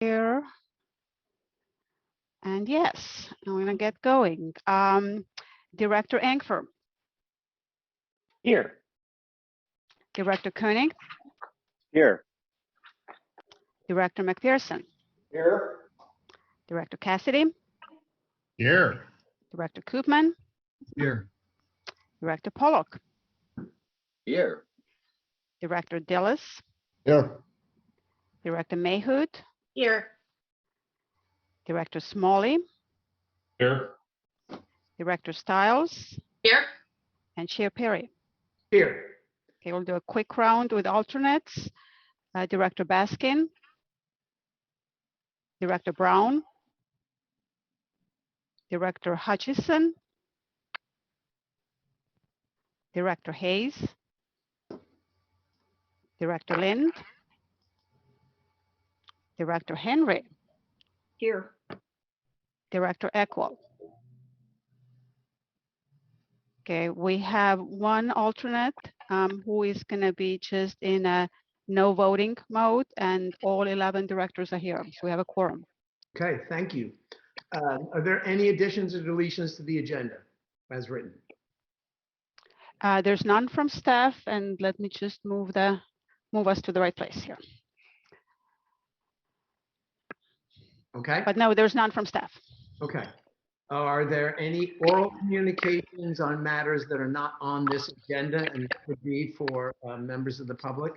here. And yes, I'm gonna get going. Director Engfer, Here. Director Koenig, Here. Director McPherson, Here. Director Cassidy, Here. Director Koopman, Here. Director Pollock, Here. Director Dillis, Here. Director Mayhood, Here. Director Smalley, Here. Director Stiles, Here. and Chair Perry. Here. Okay, we'll do a quick round with alternates. Director Baskin, Director Brown, Director Hutchison, Director Hayes, Director Lind, Director Henry, Here. Director Eckwell. Okay, we have one alternate who is going to be just in a no voting mode, and all 11 directors are here, so we have a quorum. Okay, thank you. Are there any additions or deletions to the agenda as written? There's none from staff, and let me just move us to the right place here. Okay, But no, there's none from staff. okay. Are there any oral communications on matters that are not on this agenda and would be for members of the public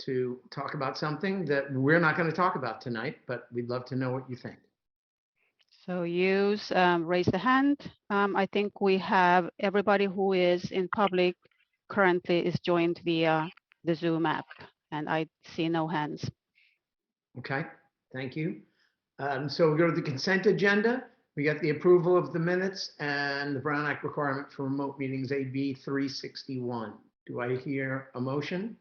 to talk about something that we're not going to talk about tonight, but we'd love to know what you think. So use raise the hand. I think we have everybody who is in public currently is joined via the Zoom app, and I see no hands. Okay, thank you. So we go to the consent agenda. We got the approval of the minutes and the Brown Act requirement for remote meetings, AB 361. Do I hear a motion?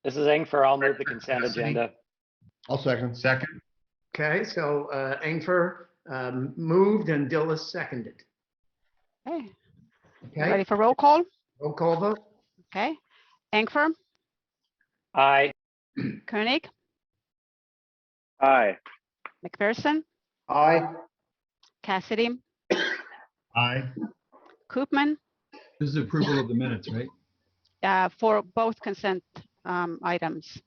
This is Engfer. I'll move the consent agenda. I'll second. Second. Okay, so Engfer moved and Dillis seconded. Okay, Okay, ready for roll call? roll call vote. Okay, Engfer, Aye. Koenig, Aye. McPherson, Aye. Cassidy, Aye. Koopman, This is approval of the minutes, right? for both consent items.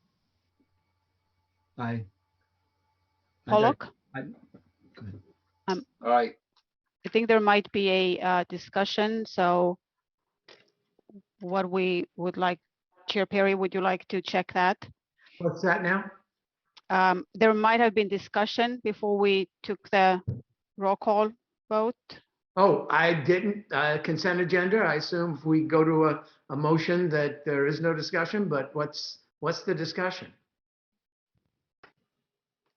Aye. Pollock, Aye. I think there might be a discussion, so what we would like, Chair Perry, would you like to check that? What's that now? There might have been discussion before we took the roll call vote. Oh, I didn't, consent agenda. I assume if we go to a motion that there is no discussion, but what's the discussion?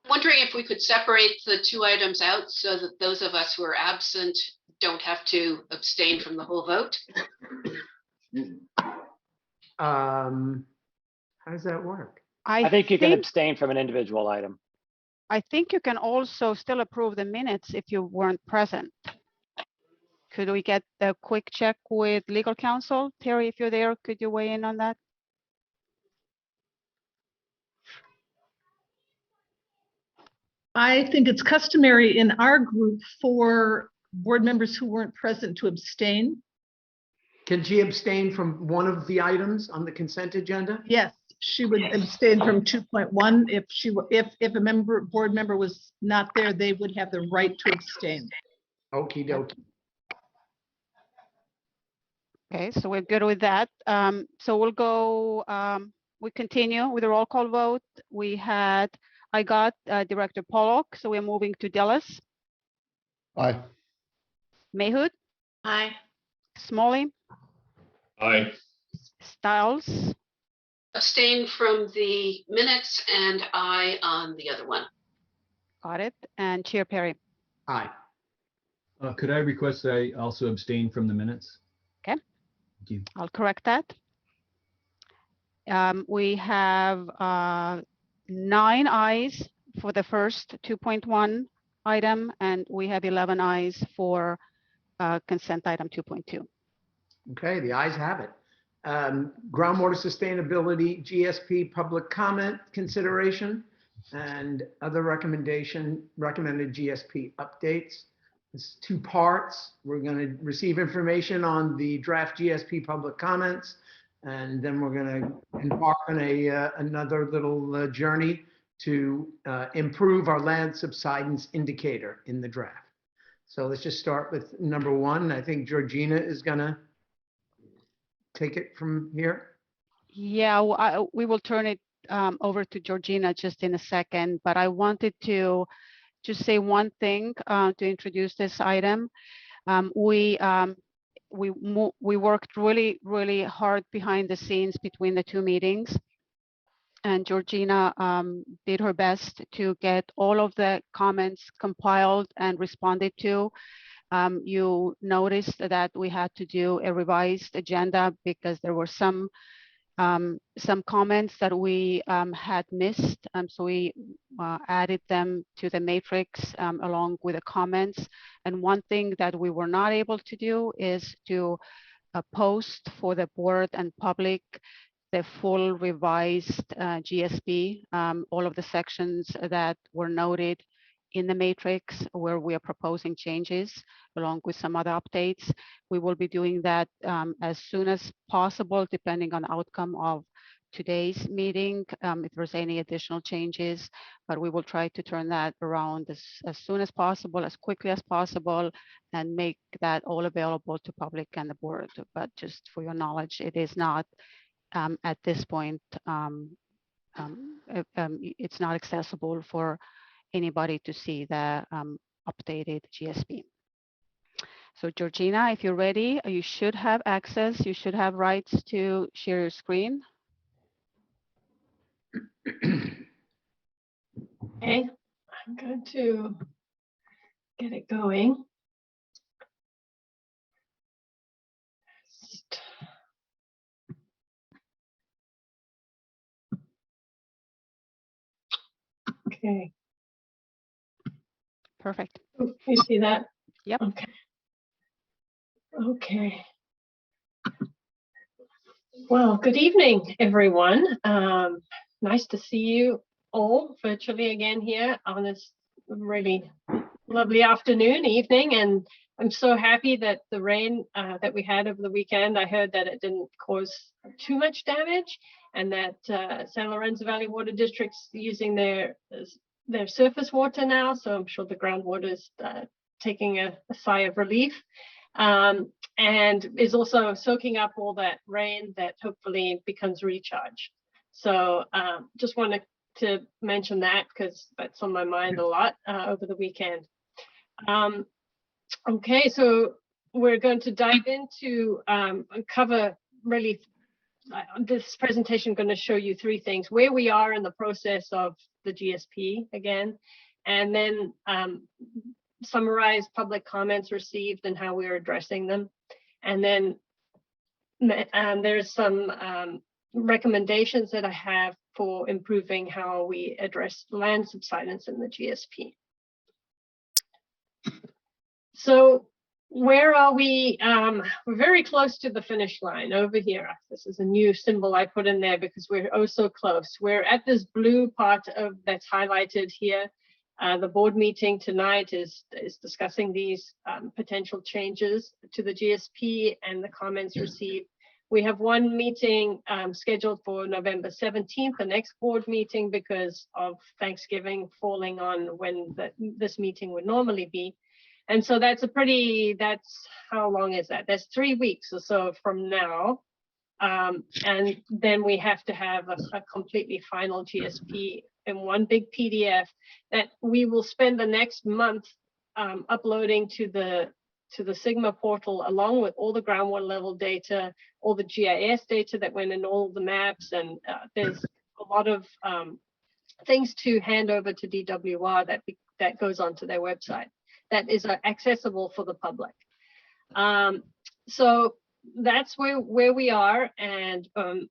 Wondering if we could separate the two items out so that those of us who are absent don't have to abstain from the whole vote. How does that work? I think you can abstain from an individual item. I think you can also still approve the minutes if you weren't present. Could we get a quick check with legal counsel? Terry, if you're there, could you weigh in on that? I think it's customary in our group for board members who weren't present to abstain. Can she abstain from one of the items on the consent agenda? Yes, she would abstain from 2.1. If a board member was not there, they would have the right to abstain. Okie dokie. Okay, so we're good with that. So we'll go, we continue with the roll call vote. I got Director Pollock, so we're moving to Dillis, Aye. Mayhood, Aye. Smalley, Aye. Stiles, Abstain from the minutes and aye on the other one. got it, and Chair Perry. Aye. Could I request that I also abstain from the minutes? Okay. Thank you. I'll correct that. We have 9 ayes for the first 2.1 item, and we have 11 ayes for consent item 2.2. Okay, the ayes have it. groundwater sustainability, GSP public comment consideration, and other recommended GSP updates. It's 2 parts. We're going to receive information on the draft GSP public comments, and then we're going to embark on another little journey to improve our land subsidence indicator in the draft. So let's just start with number 1. I think Georgina is going to take it from here. Yeah, we will turn it over to Georgina just in a second, but I wanted to just say one thing to introduce this item. We worked really hard behind the scenes between the 2 meetings, and Georgina did her best to get all of the comments compiled and responded to. You noticed that we had to do a revised agenda because there were some comments that we had missed. So we added them to the matrix along with the comments. And one thing that we were not able to do is to post for the board and public the full revised GSP, all of the sections that were noted in the matrix where we are proposing changes along with some other updates. We will be doing that as soon as possible, depending on the outcome of today's meeting, if there's any additional changes, but we will try to turn that around as soon as possible, as quickly as possible, and make that all available to public and the board. But just for your knowledge, it is not at this point, it's not accessible for anybody to see the updated GSP. So Georgina, if you're ready, you should have access. You should have rights to share your screen. Okay, I'm going to get it going. Okay. Perfect. You see that? Yep. Okay. Okay. Well, good evening, everyone. Nice to see you all virtually again here on this really lovely afternoon, evening, and I'm so happy that the rain that we had over the weekend, I heard that it didn't cause too much damage, and that San Lorenzo Valley Water District's using their surface water now, so I'm sure the groundwater is taking a sigh of relief, and is also soaking up all that rain that hopefully becomes recharge. So just wanted to mention that because that's on my mind a lot over the weekend. Okay, so we're going to dive into cover really this presentation going to show you 3 things: where we are in the process of the GSP again, and then summarize public comments received and how we're addressing them, and then there's some recommendations that I have for improving how we address land subsidence in the GSP. So where are we? We're very close to the finish line over here. This is a new symbol I put in there because we're oh so close. We're at this blue part of that's highlighted here. The board meeting tonight is discussing these potential changes to the GSP and the comments received. We have one meeting scheduled for November 17th, the next board meeting, because of Thanksgiving falling on when this meeting would normally be. And so that's how long is that? That's 3 weeks or so from now. And then we have to have a completely final GSP in one big PDF that we will spend the next month uploading to the Sigma portal, along with all the groundwater level data, all the GIS data that went in all the maps. And there's a lot of things to hand over to DWR that goes onto their website that is accessible for the public. So that's where we are, and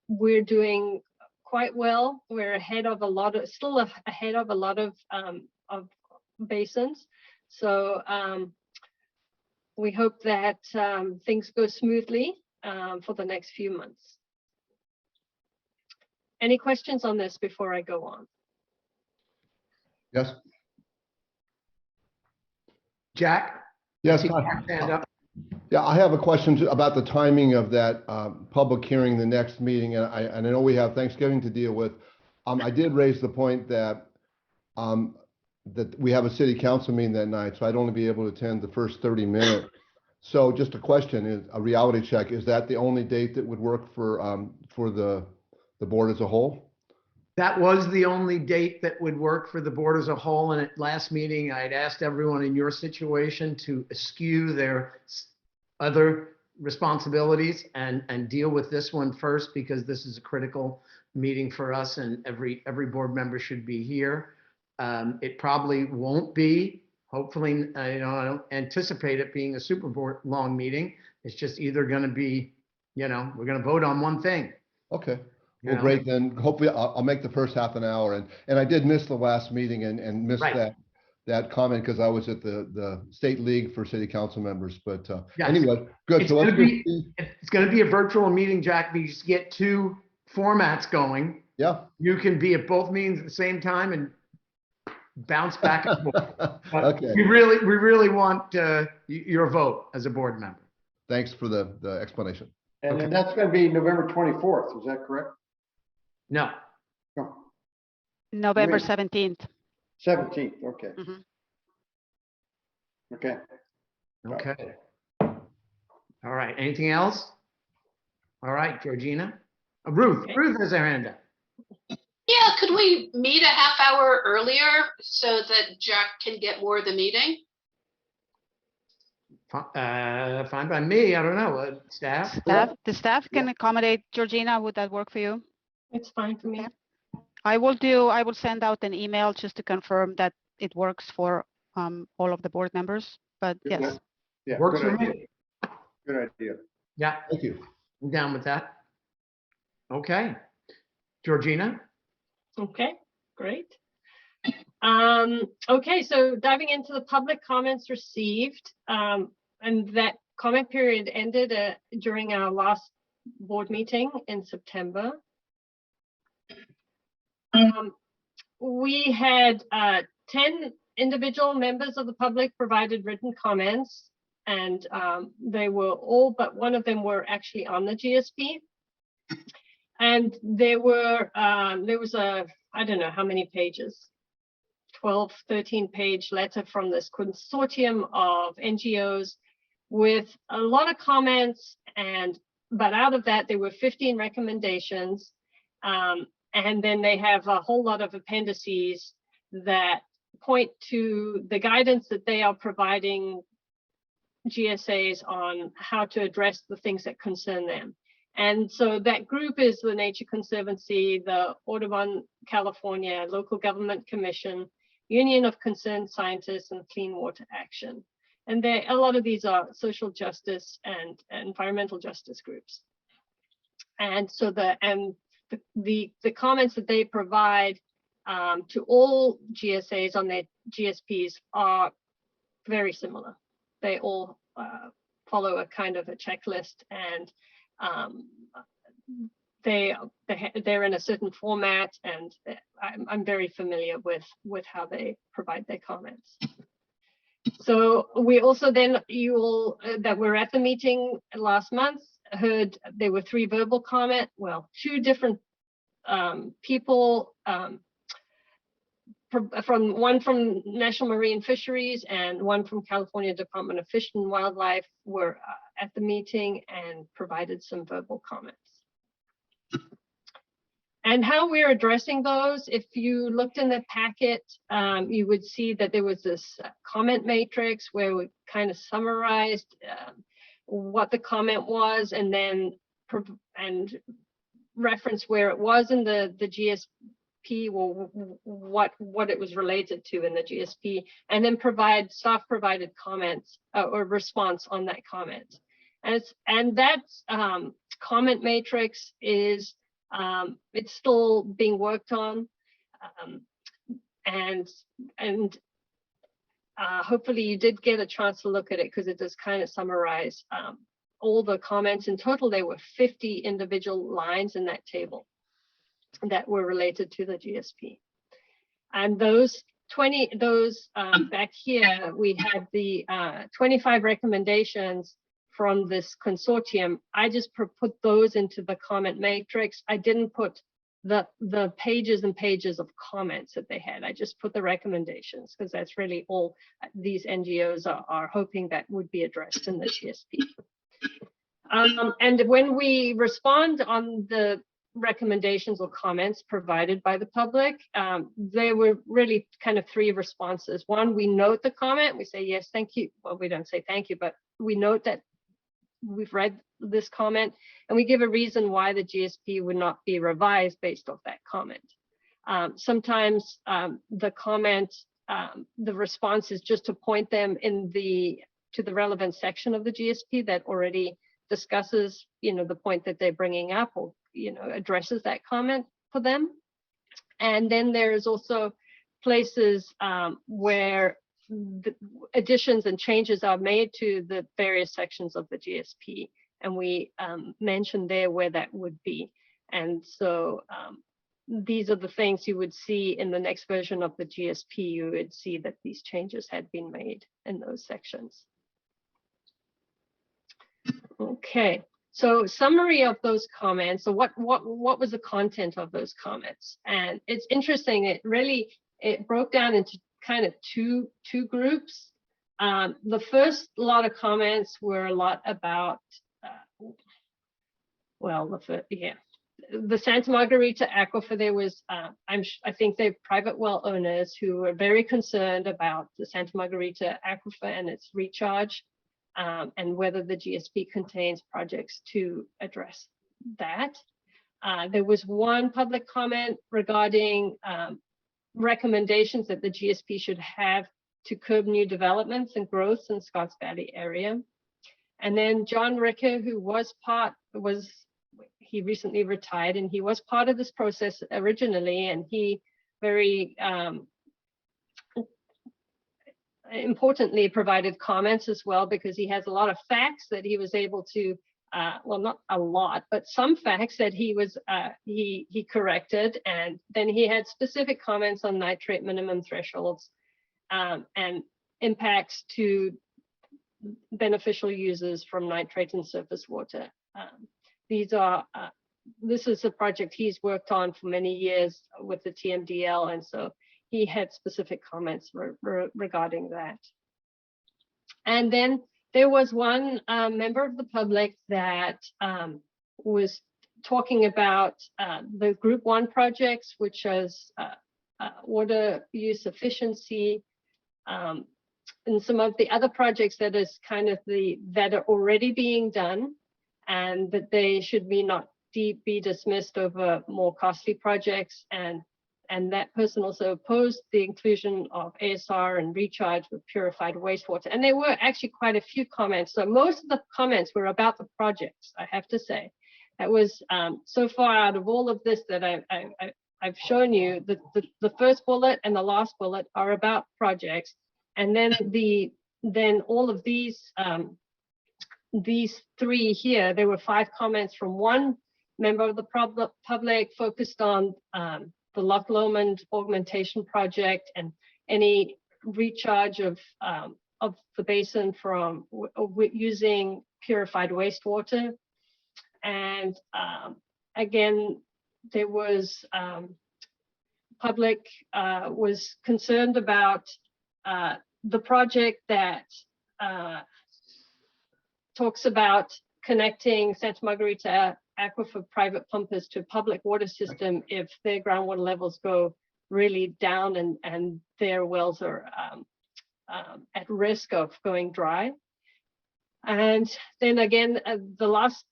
we're doing quite well. We're ahead of still ahead of a lot of basins. So we hope that things go smoothly for the next few months. Any questions on this before I go on? Yes, Jack? yes. I see Jack's hand up. Yeah, I have a question about the timing of that public hearing, the next meeting, and I know we have Thanksgiving to deal with. I did raise the point that that we have a city council meeting that night, so I'd only be able to attend the first 30 minutes. So just a question, is a reality check, is that the only date that would work for the board as a whole? That was the only date that would work for the board as a whole. And at last meeting, I had asked everyone in your situation to eschew their other responsibilities and deal with this one first, because this is a critical meeting for us and every board member should be here. It probably won't be, hopefully, I don't anticipate it being a super board long meeting. It's just either going to be, we're going to vote on one thing. Okay. You Well, know? great, then hopefully I'll make the first half an hour, and I did miss the last meeting and missed Right. that comment because I was at the state league for city council members, but Yes. anyway, good. It's So let's gonna be- just- It's going to be a virtual meeting, Jack, because you get two formats going. yeah. You can be at both meetings at the same time and bounce back and forth. But Okay, we really want your vote as a board member. thanks for the explanation. And Okay. then that's gonna be November 24th, is that correct? No, No, November Wait. 17th. 17th, okay, Mhm. okay. okay. All right, anything else? All right, Georgina. Ruth Okay. has her hand up. Yeah, could we meet a half hour earlier so that Jack can get more of the meeting? Fine by me, I don't know, staff? The staff can accommodate. Georgina, would that work for you? It's fine for me. Okay. I will send out an email just to confirm that it works for all of the board members, but Good, yes. Yeah, Works good for idea. me. Good idea. Yeah, Thank you. I'm down with that. Okay. Georgina? Okay, great. Okay, so diving into the public comments received, and that comment period ended during our last board meeting in September. We had 10 individual members of the public provided written comments, and they were all but one of them were actually on the GSP. And there was a, I don't know how many pages, 12, 13 page letter from this consortium of NGOs with a lot of comments, but out of that there were 15 recommendations, and then they have a whole lot of appendices that point to the guidance that they are providing GSAs on how to address the things that concern them. And so that group is the Nature Conservancy, the Audubon California Local Government Commission, Union of Concerned Scientists, and Clean Water Action. And a lot of these are social justice and environmental justice groups. And so the comments that they provide to all GSAs on their GSPs are very similar. They all follow a kind of a checklist, and they're in a certain format, and I'm very familiar with how they provide their comments. So we also then, you all that were at the meeting last month heard there were 3 verbal comment, well, 2 different people, one from National Marine Fisheries and one from California Department of Fish and Wildlife were at the meeting and provided some verbal comments. And how we're addressing those, if you looked in the packet, you would see that there was this comment matrix where we kind of summarized what the comment was, and then reference where it was in the GSP, or what it was related to in the GSP, and then staff provided comments or response on that comment. And that comment matrix is it's still being worked on, and hopefully you did get a chance to look at it, because it does kind of summarize all the comments. In total, there were 50 individual lines in that table. that were related to the GSP. And those back here, we had the 25 recommendations from this consortium. I just put those into the comment matrix. I didn't put the pages and pages of comments that they had. I just put the recommendations because that's really all these NGOs are hoping that would be addressed in the GSP. And when we respond on the recommendations or comments provided by the public, there were really kind of three responses. One, we note the comment, we say, yes, thank you. Well, we don't say thank you, but we note that we've read this comment and we give a reason why the GSP would not be revised based off that comment. Sometimes the comment, the response is just to point them to the relevant section of the GSP that already discusses, the point that they're bringing up, or addresses that comment for them. And then there's also places where the additions and changes are made to the various sections of the GSP, and we mentioned there where that would be. And so these are the things you would see in the next version of the GSP. You would see that these changes had been made in those sections. Okay, so summary of those comments. So what was the content of those comments? And it's interesting. It broke down into kind of two groups. The first lot of comments were a lot about, the Santa Margarita aquifer. There was, I think they're private well owners who were very concerned about the Santa Margarita aquifer and its recharge. And whether the GSP contains projects to address that. There was one public comment regarding recommendations that the GSP should have to curb new developments and growth in Scotts Valley area. And then John Ricker, who he recently retired, and he was part of this process originally, and he very importantly provided comments as well, because he has a lot of facts that he was able to, well, not a lot, but some facts that he corrected. And then he had specific comments on nitrate minimum thresholds and impacts to beneficial users from nitrate in surface water. This is a project he's worked on for many years with the TMDL, and so he had specific comments regarding that. And then there was one member of the public that was talking about the Group 1 projects, which is water use efficiency, and some of the other projects that is kind of that are already being done, and that they should not be dismissed over more costly projects. And that person also opposed the inclusion of ASR and recharge with purified wastewater. And there were actually quite a few comments. So most of the comments were about the projects, I have to say. That was so far out of all of this that I've shown you, the first bullet and the last bullet are about projects. And then all of these three here, there were 5 comments from one member of the public focused on the Loch Lomond augmentation project and any recharge of the basin from using purified wastewater. And again, there was public was concerned about the project that talks about connecting Santa Margarita aquifer private pumpers to public water system if their groundwater levels go really down and their wells are at risk of going dry. And then again, the last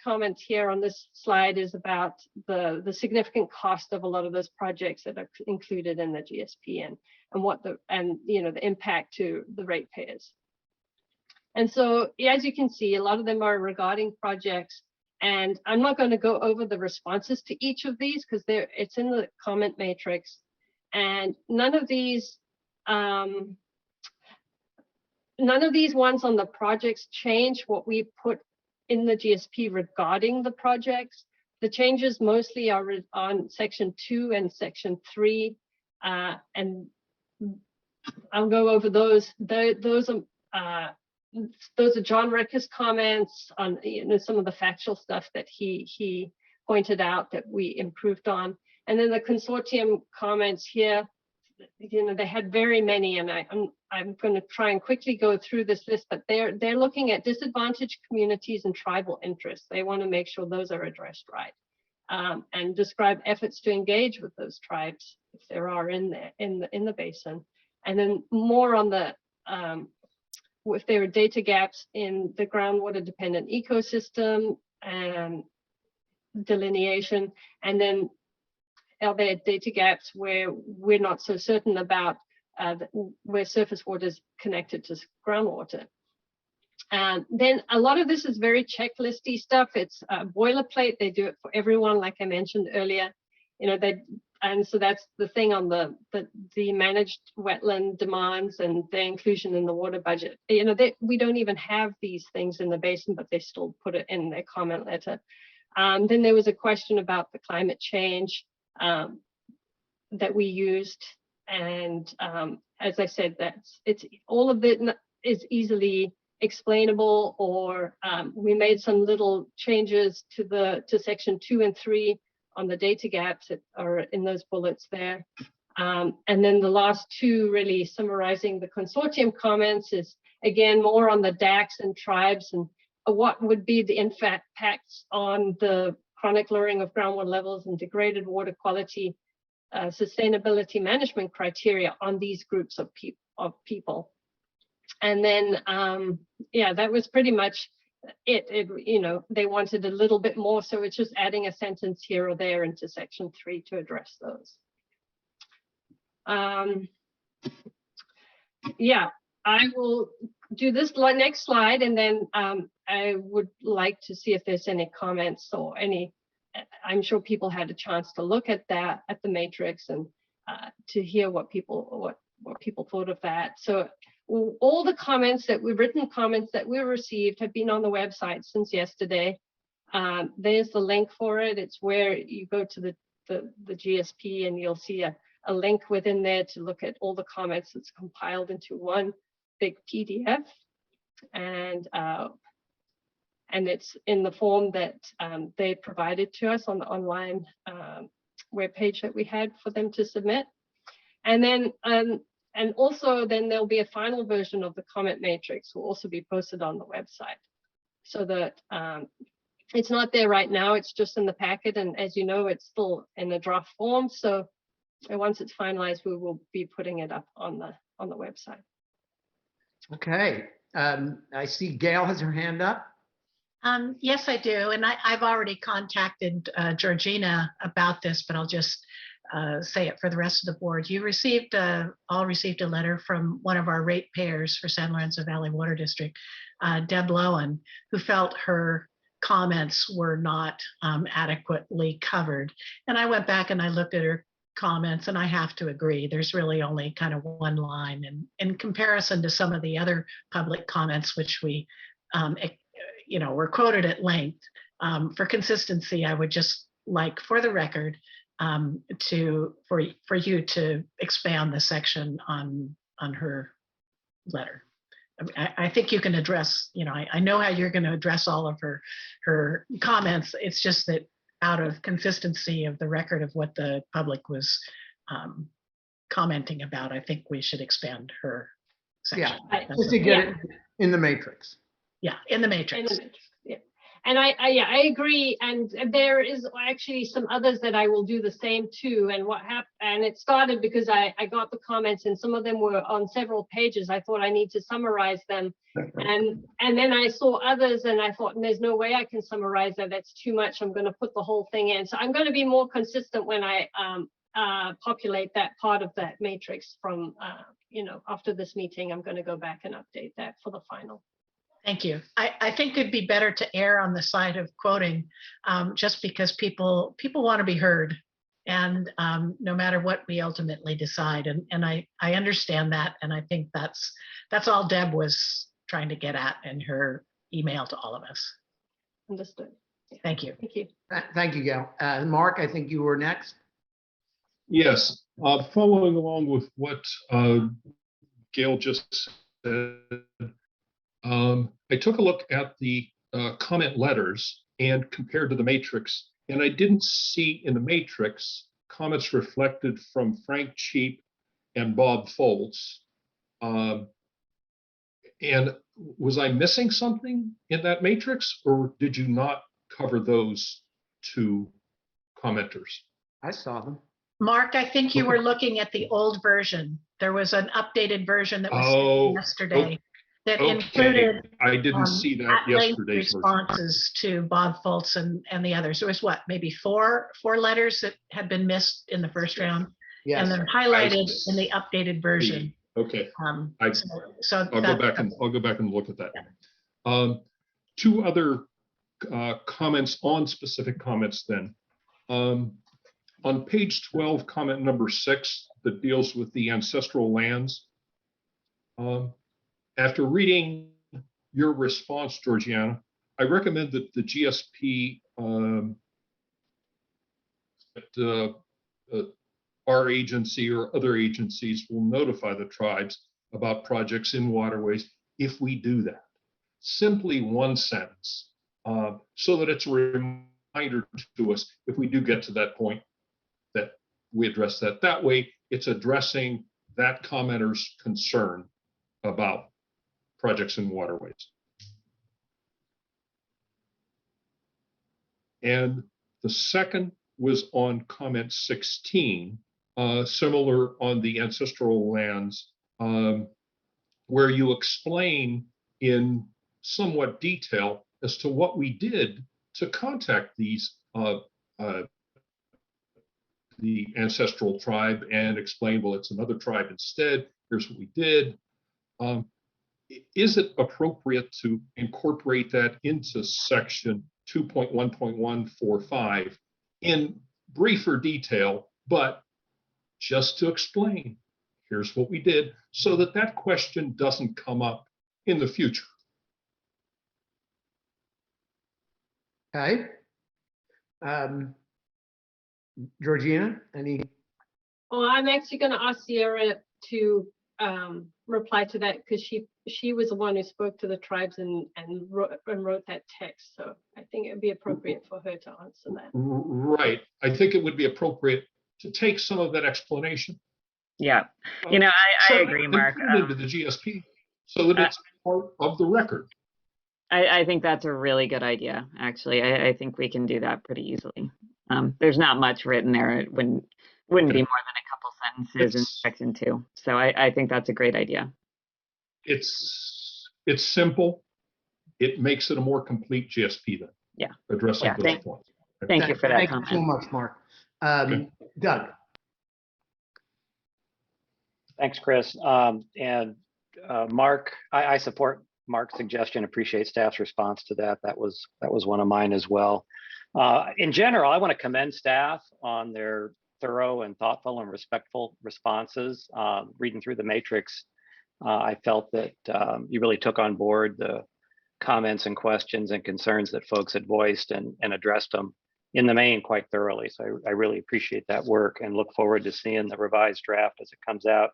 comment here on this slide is about the significant cost of a lot of those projects that are included in the GSP and what the impact to the ratepayers. And so, as you can see, a lot of them are regarding projects. And I'm not going to go over the responses to each of these because it's in the comment matrix. And none of these ones on the projects change what we put in the GSP regarding the projects. The changes mostly are on section 2 and section 3, and I'll go over those. Those are John Ricker's comments on some of the factual stuff that he pointed out that we improved on. And then the consortium comments here, they had very many, and I'm going to try and quickly go through this list, but they're looking at disadvantaged communities and tribal interests. They want to make sure those are addressed right, and describe efforts to engage with those tribes if there are in the basin. And then more on the if there are data gaps in the groundwater dependent ecosystem and delineation, and then are there data gaps where we're not so certain about where surface water is connected to groundwater. And then a lot of this is very checklisty stuff. It's boilerplate. They do it for everyone, like I mentioned earlier. And so that's the thing on the managed wetland demands and their inclusion in the water budget. We don't even have these things in the basin, but they still put it in their comment letter. Then there was a question about the climate change that we used, and as I said, it's all of it is easily explainable, or we made some little changes to section 2 and 3 on the data gaps that are in those bullets there. And then the last two really summarizing the consortium comments is again more on the DACs and tribes and what would be the impacts on the chronic lowering of groundwater levels and degraded water quality sustainability management criteria on these groups of people. And then, yeah, that was pretty much it. They wanted a little bit more, so it's just adding a sentence here or there into section 3 to address those. Yeah, I will do this next slide, and then I would like to see if there's any comments or any. I'm sure people had a chance to look at that, at the matrix, and to hear what people thought of that. So all the comments that written comments that we received have been on the website since yesterday. There's the link for it. It's where you go to the GSP, and you'll see a link within there to look at all the comments. It's compiled into one big PDF, and it's in the form that they provided to us on the online webpage that we had for them to submit. And then, and also then there'll be a final version of the comment matrix will also be posted on the website, so that it's not there right now, it's just in the packet. And as you know, it's still in a draft form. So once it's finalized, we will be putting it up on the website. Okay, I see Gail has her hand up. Yes, I do. And I've already contacted Georgina about this, but I'll just say it for the rest of the board. You all received a letter from one of our ratepayers for San Lorenzo Valley Water District, Deb Lowen, who felt her comments were not adequately covered. And I went back and I looked at her comments, and I have to agree, there's really only kind of one line. And in comparison to some of the other public comments, which we were quoted at length, for consistency, I would just like, for the record, for you to expand the section on her letter. I think you can address, I know how you're going to address all of her comments. It's just that out of consistency of the record of what the public was commenting about, I think we should expand her section. Yeah, just to get it in the matrix. Yeah, in the matrix. In the matrix. Yeah. And I agree. And there is actually some others that I will do the same too. And what happened, and it started because I got the comments, and some of them were on several pages. I thought I need to summarize them. And then I saw others, and I thought, there's no way I can summarize that. That's too much. I'm going to put the whole thing in. So I'm going to be more consistent when I populate that part of that matrix from, after this meeting. I'm going to go back and update that for the final. Thank you. I think it'd be better to err on the side of quoting, just because people want to be heard, and no matter what we ultimately decide. And I understand that, and I think that's all Deb was trying to get at in her email to all of us. Understood. Thank you. Thank you. Thank you, Gail. Mark, I think you were next. Yes, following along with what Gail just said, I took a look at the comment letters and compared to the matrix, and I didn't see in the matrix comments reflected from Frank Cheap and Bob Foltz. And was I missing something in that matrix, or did you not cover those two commenters? I saw them. Mark, I think you Okay. were looking at the old version. There was an updated version that was Oh, sent yesterday that Okay, included I didn't see that at-length yesterday's version. responses to Bob Foltz and the others. There was what, maybe four letters that had been missed in the first round, Yes. and they're highlighted in the updated version. Okay, So, I'll go back and look at that. Two other comments on specific comments then. On page 12, comment number 6, that deals with the ancestral lands. After reading your response, Georgiana, I recommend that the GSP, our agency or other agencies will notify the tribes about projects in waterways if we do that. Simply one sentence, so that it's a reminder to us if we do get to that point that we address that. That way, it's addressing that commenter's concern about projects in waterways. And the second was on comment 16, similar on the ancestral lands, where you explain in somewhat detail as to what we did to contact these the ancestral tribe and explain, well, it's another tribe instead. Here's what we did. Is it appropriate to incorporate that into section 2.1.145 in briefer detail, but just to explain, here's what we did, so that that question doesn't come up in the future? Okay. Georgina, any? Well, I'm actually going to ask Sierra to reply to that because she was the one who spoke to the tribes and wrote that text. So I think it would be appropriate for her to answer that. Right. I think it would be appropriate to take some of that explanation. Yeah, you know, I agree, Mark. And put it into the GSP so that it's part of the record. I think that's a really good idea, actually. I think we can do that pretty easily. There's not much written there. It wouldn't be more than a couple sentences in section 2. So I think that's a great idea. It's simple. It makes it a more complete GSP then. Yeah. Addressing those points. Thank you for that comment. Thank you so much, Mark. Doug. Thanks, Chris. And Mark, I support Mark's suggestion, appreciate staff's response to that. That was one of mine as well. In general, I want to commend staff on their thorough and thoughtful and respectful responses. Reading through the matrix, I felt that you really took on board the comments and questions and concerns that folks had voiced and addressed them in the main quite thoroughly. So I really appreciate that work and look forward to seeing the revised draft as it comes out.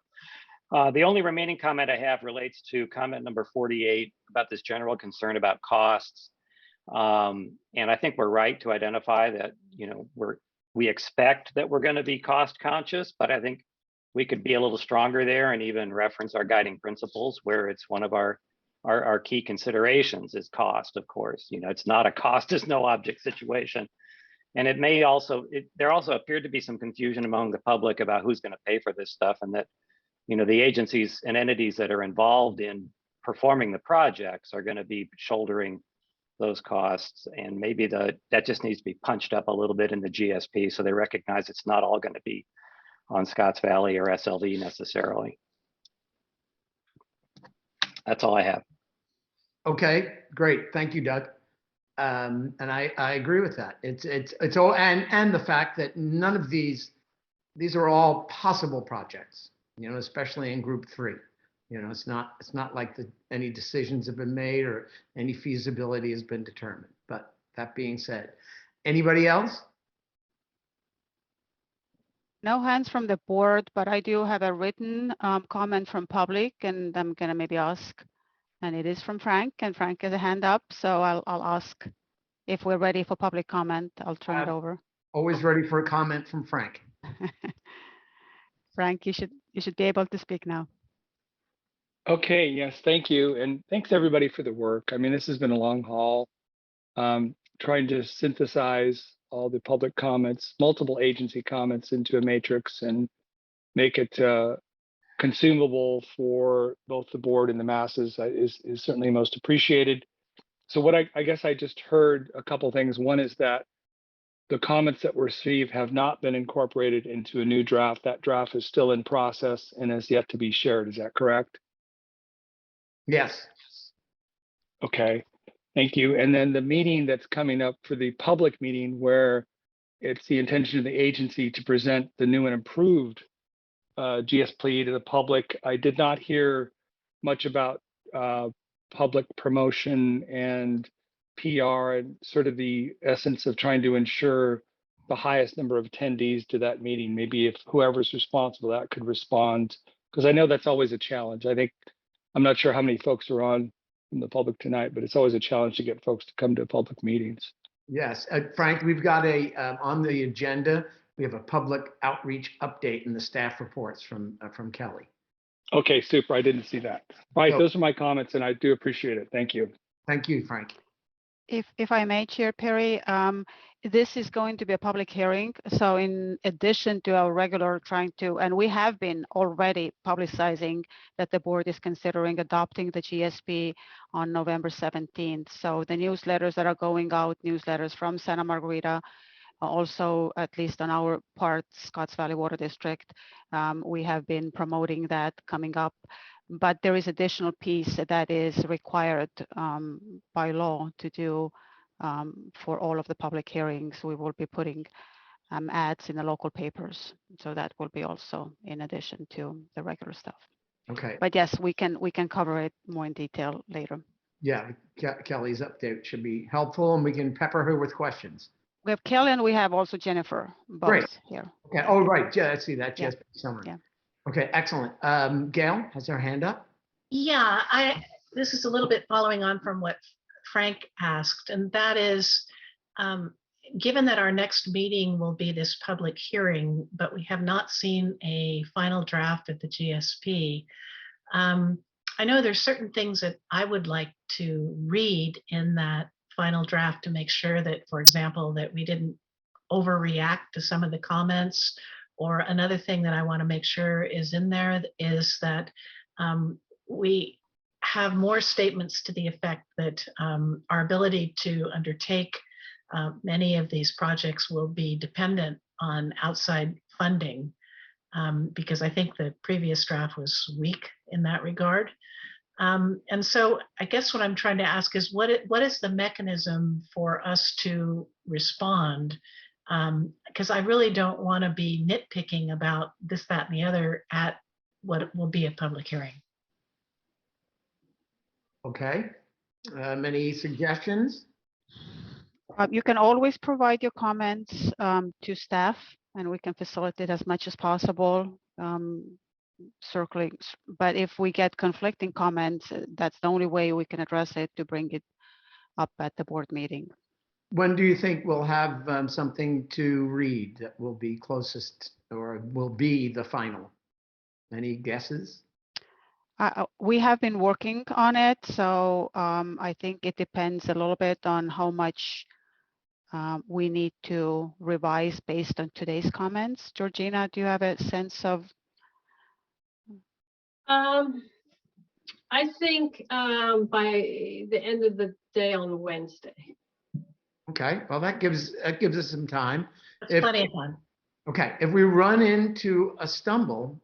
The only remaining comment I have relates to comment number 48 about this general concern about costs. And I think we're right to identify that, you know, we expect that we're going to be cost conscious, but I think we could be a little stronger there and even reference our guiding principles where it's one of our key considerations is cost, of course. You know, it's not a cost is no object situation. And it may also, there also appeared to be some confusion among the public about who's going to pay for this stuff, and that, you know, the agencies and entities that are involved in performing the projects are going to be shouldering those costs. And maybe that just needs to be punched up a little bit in the GSP so they recognize it's not all going to be on Scotts Valley or SLV necessarily. That's all I have. Okay, great. Thank you, Doug. And I agree with that. It's all, and the fact that none of these are all possible projects, you know, especially in group 3. You know, it's not like any decisions have been made or any feasibility has been determined, but that being said, anybody else? No hands from the board, but I do have a written comment from public, and I'm gonna maybe ask, and it is from Frank, and Frank has a hand up, so I'll ask if we're ready for public comment. I'll turn it over. Always ready for a comment from Frank. Frank, you should be able to speak now. Okay, yes, thank you. And thanks everybody for the work. I mean, this has been a long haul, trying to synthesize all the public comments, multiple agency comments into a matrix and make it consumable for both the board and the masses is certainly most appreciated. So what I guess I just heard a couple things. One is that the comments that were received have not been incorporated into a new draft. That draft is still in process and has yet to be shared. Is that correct? Yes. Okay, thank you. And then the meeting that's coming up for the public meeting where it's the intention of the agency to present the new and improved GSP to the public. I did not hear much about public promotion and PR and sort of the essence of trying to ensure the highest number of attendees to that meeting. Maybe if whoever's responsible for that could respond, because I know that's always a challenge. I think, I'm not sure how many folks are on from the public tonight, but it's always a challenge to get folks to come to public meetings. Yes, Frank, we've got on the agenda, we have a public outreach update in the staff reports from Kelly. Okay, super. I didn't see that. All right, So- those are my comments and I do appreciate it. Thank you. Thank you, Frank. If I may, Chair Perry, this is going to be a public hearing. So in addition to our regular trying to, and we have been already publicizing that the board is considering adopting the GSP on November 17th. So the newsletters that are going out, newsletters from Santa Margarita, also, at least on our part, Scotts Valley Water District, we have been promoting that coming up. But there is additional piece that is required by law to do for all of the public hearings. We will be putting ads in the local papers. So that will be also in addition to the regular stuff. Okay. But yes, we can cover it more in detail later. Yeah, Kelly's update should be helpful and we can pepper her with questions. We have Kelly and we have also Jennifer both Great. here. Okay. Oh, right. Yeah, I see that. Yeah. Yes, summer. Yeah. Okay, excellent. Gail has her hand up. Yeah, this is a little bit following on from what Frank asked, and that is, given that our next meeting will be this public hearing, but we have not seen a final draft of the GSP, I know there's certain things that I would like to read in that final draft to make sure that, for example, that we didn't overreact to some of the comments. Or another thing that I want to make sure is in there is that we have more statements to the effect that our ability to undertake many of these projects will be dependent on outside funding, because I think the previous draft was weak in that regard. And so I guess what I'm trying to ask is what is the mechanism for us to respond? Because I really don't want to be nitpicking about this, that, and the other at what will be a public hearing. Okay. Many suggestions? You can always provide your comments to staff and we can facilitate as much as possible. Circling, but if we get conflicting comments, that's the only way we can address it, to bring it up at the board meeting. When do you think we'll have something to read that will be closest or will be the final? Any guesses? We have been working on it, so I think it depends a little bit on how much we need to revise based on today's comments. Georgina, do you have a sense of? I think by the end of the day on Wednesday. Okay, well, that gives us some time. That's plenty of time. Okay, if we run into a stumble,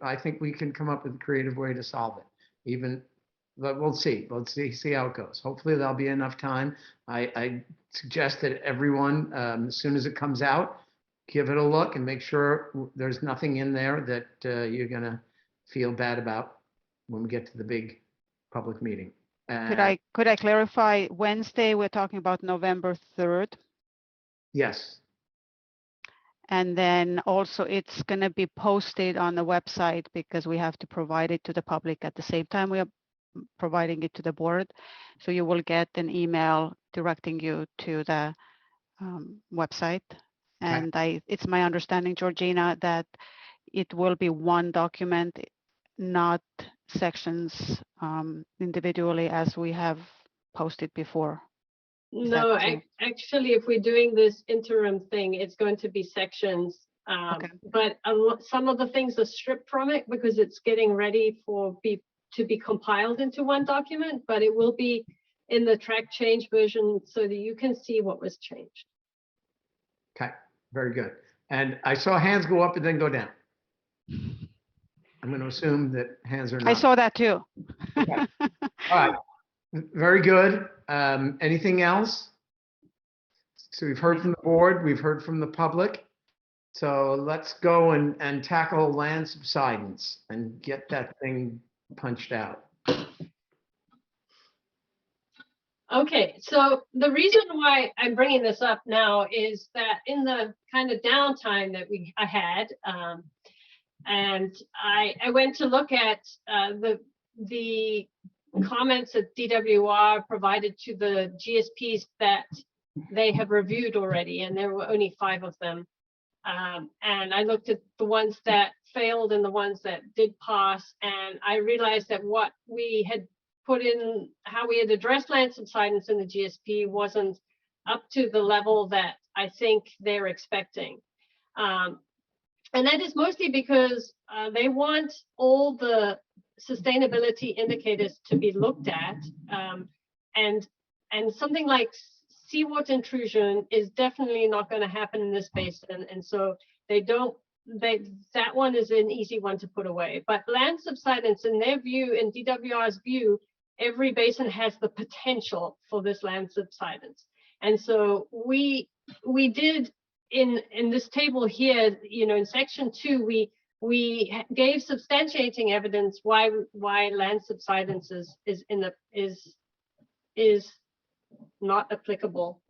I think we can come up with a creative way to solve it. But we'll see. Let's see how it goes. Hopefully there'll be enough time. I suggest that everyone, as soon as it comes out, give it a look and make sure there's nothing in there that you're gonna feel bad about when we get to the big public meeting. Could I clarify? Wednesday, we're talking about November 3rd. Yes. And then also it's going to be posted on the website because we have to provide it to the public at the same time we are providing it to the board. So you will get an email directing you to the website. And it's my understanding, Georgina, that it will be one document, not sections individually as we have posted before. No, actually, if we're doing this interim thing, it's going to be sections. But some of the things are stripped from it because it's getting ready to be compiled into one document, but it will be in the track change version so that you can see what was changed. Okay, very good. And I saw hands go up and then go down. I'm going to assume that hands are not. I saw that too. Okay. All right. Very good. Anything else? So we've heard from the board, we've heard from the public. So let's go and tackle land subsidence and get that thing punched out. Okay, so the reason why I'm bringing this up now is that in the kind of downtime that I had, and I went to look at the comments that DWR provided to the GSPs that they have reviewed already, and there were only 5 of them. And I looked at the ones that failed and the ones that did pass, and I realized that what we had put in, how we had addressed land subsidence in the GSP wasn't up to the level that I think they're expecting. And that is mostly because they want all the sustainability indicators to be looked at, and something like seawater intrusion is definitely not going to happen in this basin, and so that one is an easy one to put away. But land subsidence, in their view, in DWR's view, every basin has the potential for this land subsidence, and so we did in this table here, in section 2, we gave substantiating evidence why land subsidence is not applicable.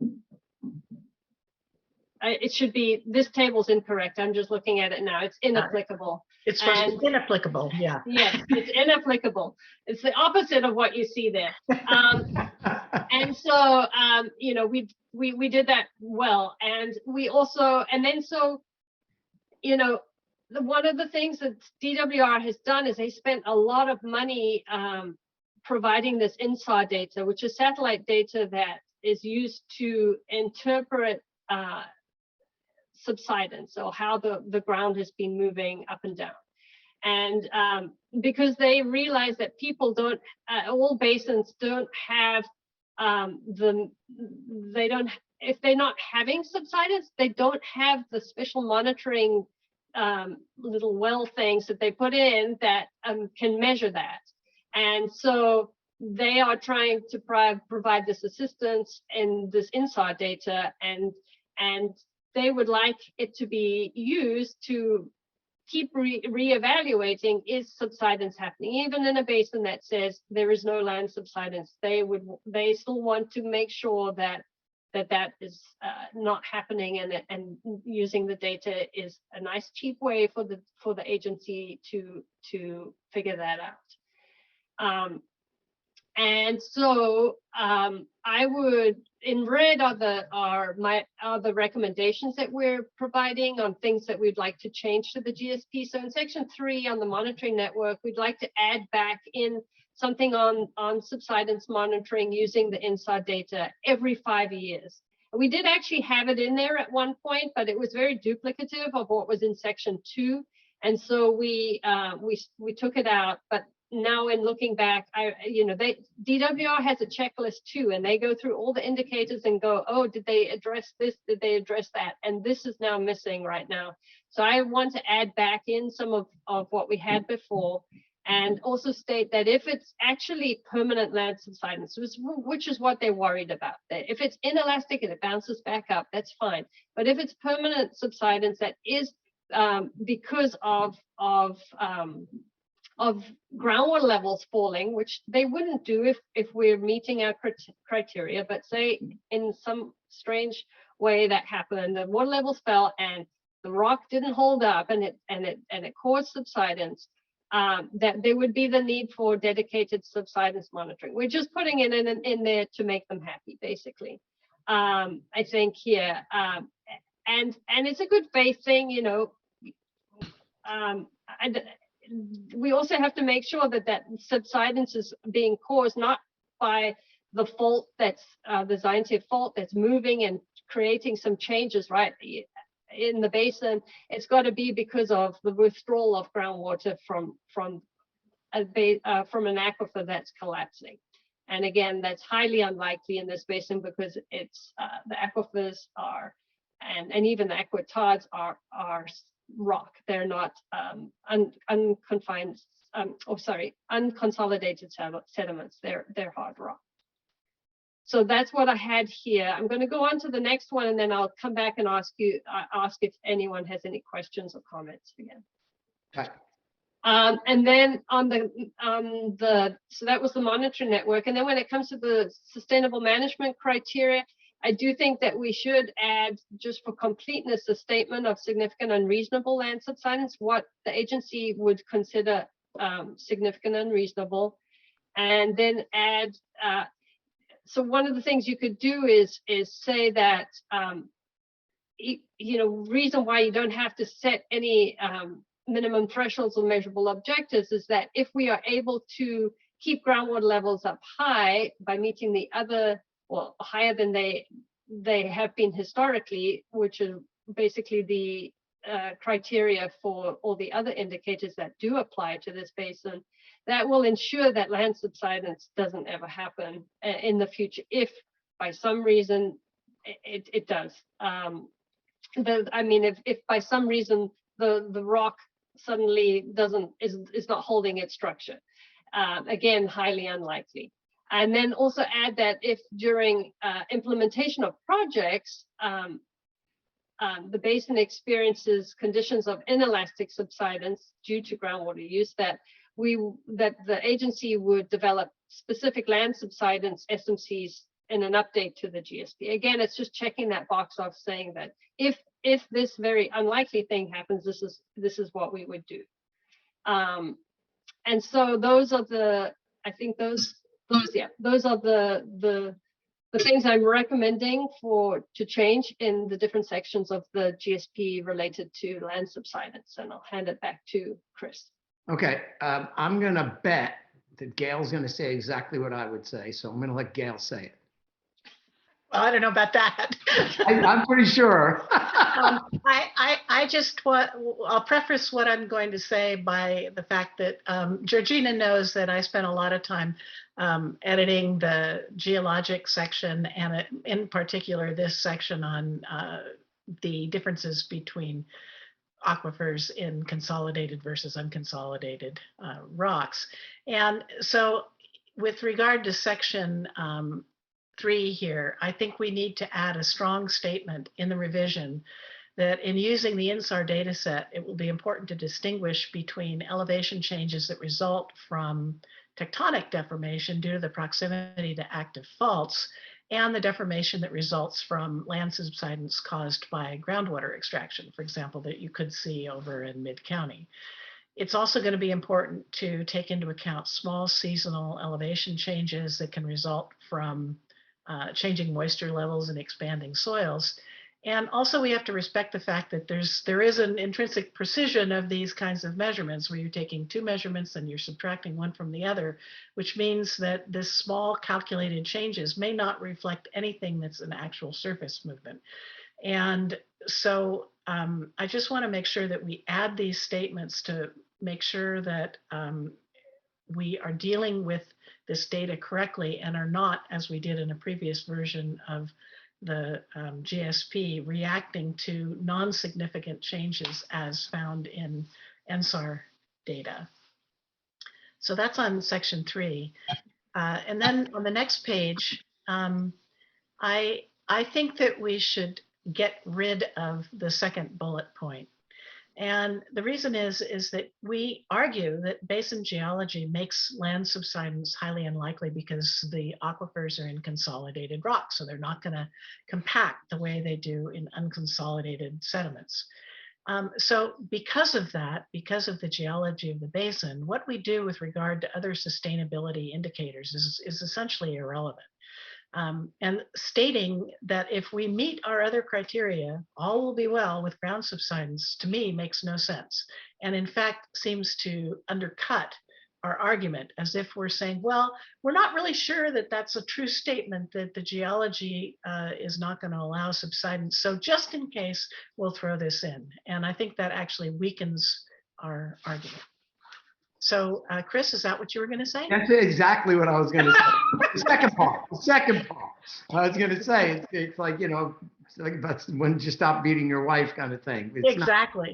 It should be, this table's incorrect. I'm just looking at it now. It's inapplicable. It's inapplicable, yeah. Yes, it's inapplicable. It's the opposite of what you see there. And so, we did that well. And we also, one of the things that DWR has done is they spent a lot of money providing this INSAR data, which is satellite data that is used to interpret subsidence, or how the ground has been moving up and down. And because they realize that people don't, all basins don't have if they're not having subsidence, they don't have the special monitoring little well things that they put in that can measure that. And so they are trying to provide this assistance in this INSAR data, and they would like it to be used to keep reevaluating, is subsidence happening? Even in a basin that says there is no land subsidence, they still want to make sure that is not happening, and using the data is a nice cheap way for the agency to figure that out. And so I would, in red are the recommendations that we're providing on things that we'd like to change to the GSP. So in section 3 on the monitoring network, we'd like to add back in something on subsidence monitoring using the INSAR data every 5 years. We did actually have it in there at one point, but it was very duplicative of what was in section 2. And so we took it out. But now in looking back, DWR has a checklist too, and they go through all the indicators and go, oh, did they address this? Did they address that? And this is now missing right now. So I want to add back in some of what we had before, and also state that if it's actually permanent land subsidence, which is what they're worried about, that if it's inelastic and it bounces back up, that's fine. But if it's permanent subsidence that is because of of groundwater levels falling, which they wouldn't do if we're meeting our criteria, but say in some strange way that happened, the water levels fell and the rock didn't hold up and it caused subsidence, that there would be the need for dedicated subsidence monitoring. We're just putting it in there to make them happy, basically. I think here, and it's a good faith thing, you know. And we also have to make sure that subsidence is being caused not by the fault that's the Zion-Tier fault that's moving and creating some changes right in the basin. It's got to be because of the withdrawal of groundwater from an aquifer that's collapsing. And again, that's highly unlikely in this basin because it's the aquifers are, and even the aquitards are rock. They're not unconsolidated sediments. They're hard rock. So that's what I had here. I'm going to go on to the next one, and then I'll come back and ask if anyone has any questions or comments again. Okay. And then on so that was the monitoring network. And then when it comes to the sustainable management criteria, I do think that we should add, just for completeness, a statement of significant unreasonable land subsidence, what the agency would consider significant unreasonable, and then add, so one of the things you could do is say that, you know, reason why you don't have to set any minimum thresholds or measurable objectives is that if we are able to keep groundwater levels up high by meeting the other, well, higher than they have been historically, which is basically the criteria for all the other indicators that do apply to this basin, that will ensure that land subsidence doesn't ever happen in the future if by some reason it does. I mean, if by some reason the rock suddenly is not holding its structure, again, highly unlikely. And then also add that if during implementation of projects, the basin experiences conditions of inelastic subsidence due to groundwater use, that the agency would develop specific land subsidence SMCs in an update to the GSP. Again, it's just checking that box off, saying that if this very unlikely thing happens, this is what we would do. And so those are the, I think those are the things I'm recommending to change in the different sections of the GSP related to land subsidence. And I'll hand it back to Chris. Okay, I'm gonna bet that Gail's gonna say exactly what I would say, so I'm gonna let Gail say it. Well, I don't know about that. I'm pretty sure. I just I'll preface what I'm going to say by the fact that Georgina knows that I spent a lot of time editing the geologic section, and in particular this section on the differences between aquifers in consolidated versus unconsolidated rocks. And so with regard to section 3 here, I think we need to add a strong statement in the revision that in using the INSAR data set, it will be important to distinguish between elevation changes that result from tectonic deformation due to the proximity to active faults and the deformation that results from land subsidence caused by groundwater extraction, for example, that you could see over in Mid-County. It's also going to be important to take into account small seasonal elevation changes that can result from changing moisture levels and expanding soils. And also we have to respect the fact that there is an intrinsic precision of these kinds of measurements where you're taking two measurements and you're subtracting one from the other, which means that this small calculated changes may not reflect anything that's an actual surface movement. And so I just want to make sure that we add these statements to make sure that we are dealing with this data correctly and are not, as we did in a previous version of the GSP, reacting to non-significant changes as found in INSAR data. So that's on section 3. And then on the next page, I think that we should get rid of the second bullet point. And the reason is that we argue that basin geology makes land subsidence highly unlikely because the aquifers are in consolidated rock, so they're not going to compact the way they do in unconsolidated sediments. So because of that, because of the geology of the basin, what we do with regard to other sustainability indicators is essentially irrelevant. And stating that if we meet our other criteria, all will be well with ground subsidence, to me, makes no sense. And in fact, seems to undercut our argument, as if we're saying, well, we're not really sure that that's a true statement, that the geology is not going to allow subsidence. So just in case, we'll throw this in. And I think that actually weakens our argument. So, Chris, is that what you were going to say? That's exactly what I was going to say. The second part. I was going to say, it's like, you know, it's like that's when you stop beating your wife kind of thing. It's exactly.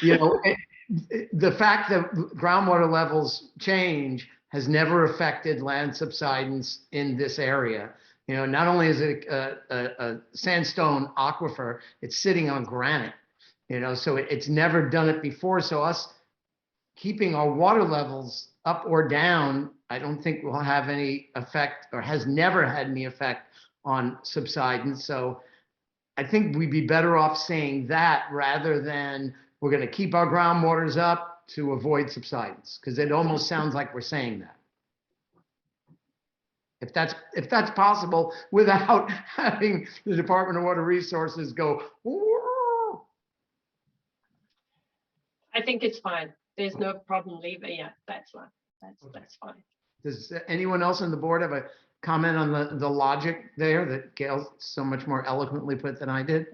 You know, the fact that groundwater levels change has never affected land subsidence in this area. You know, not only is it a sandstone aquifer, it's sitting on granite, you know, so it's never done it before. So us keeping our water levels up or down, I don't think will have any effect, or has never had any effect on subsidence. So I think we'd be better off saying that rather than we're going to keep our groundwaters up to avoid subsidence, because it almost sounds like we're saying that. If that's possible without having the Department of Water Resources go, "Whoa." I think it's fine. There's no problem leaving. Yeah, that's fine. That's fine. Does anyone else on the board have a comment on the logic there that Gail so much more eloquently put than I did?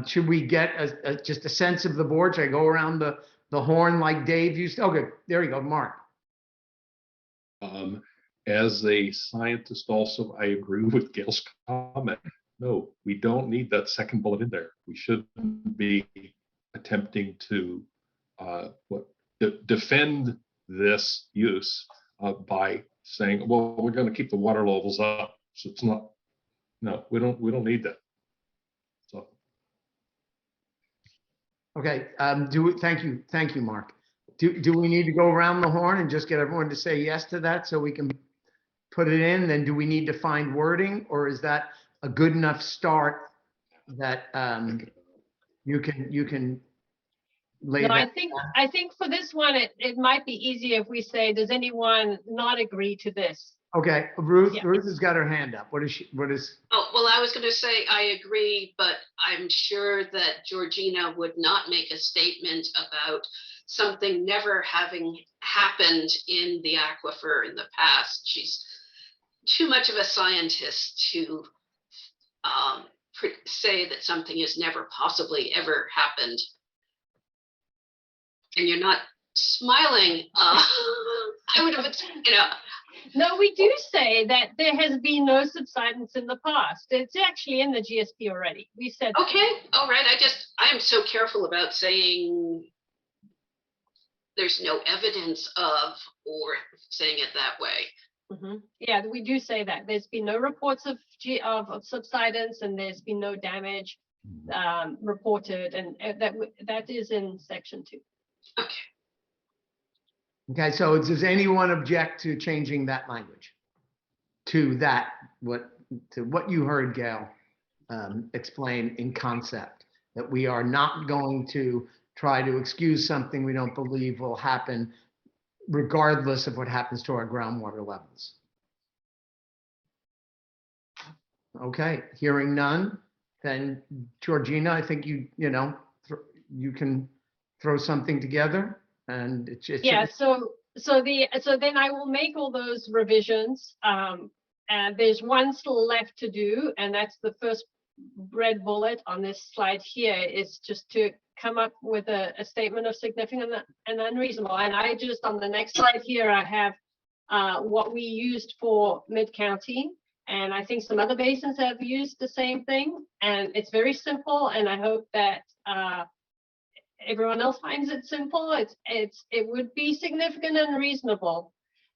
Should we get just a sense of the board? Should I go around the horn like Dave used to? Oh, good. There you go, Mark. As a scientist also, I agree with Gail's comment. No, we don't need that second bullet in there. We shouldn't be attempting to defend this use by saying, well, we're going to keep the water levels up. So it's not, no, we don't need that. So. Okay, thank you, Mark. Do we need to go around the horn and just get everyone to say yes to that so we can put it in? Then do we need to find wording, or is that a good enough start that you can lay No, that? I think for this one, it might be easier if we say, does anyone not agree to this? Okay, Ruth. Yeah. Ruth has got her hand up. What is? Oh, well, I was going to say I agree, but I'm sure that Georgina would not make a statement about something never having happened in the aquifer in the past. She's too much of a scientist to say that something has never possibly ever happened. And you're not smiling. I would have, you know. No, we do say that there has been no subsidence in the past. It's actually in the GSP already. We said. Okay, all right. I am so careful about saying there's no evidence of, or saying it that way. Mm-hmm. Yeah, we do say that there's been no reports of subsidence, and there's been no damage reported, and that is in section 2. Okay. Okay, so does anyone object to changing that language to what you heard Gail explain in concept, that we are not going to try to excuse something we don't believe will happen regardless of what happens to our groundwater levels? Okay, hearing none, then Georgina, I think you can throw something together, and it's yeah. So then I will make all those revisions, and there's one still left to do, and that's the first red bullet on this slide here, is just to come up with a statement of significant and unreasonable. And I just, on the next slide here, I have what we used for Mid-County, and I think some other basins have used the same thing, and it's very simple, and I hope that everyone else finds it simple. It would be significant and reasonable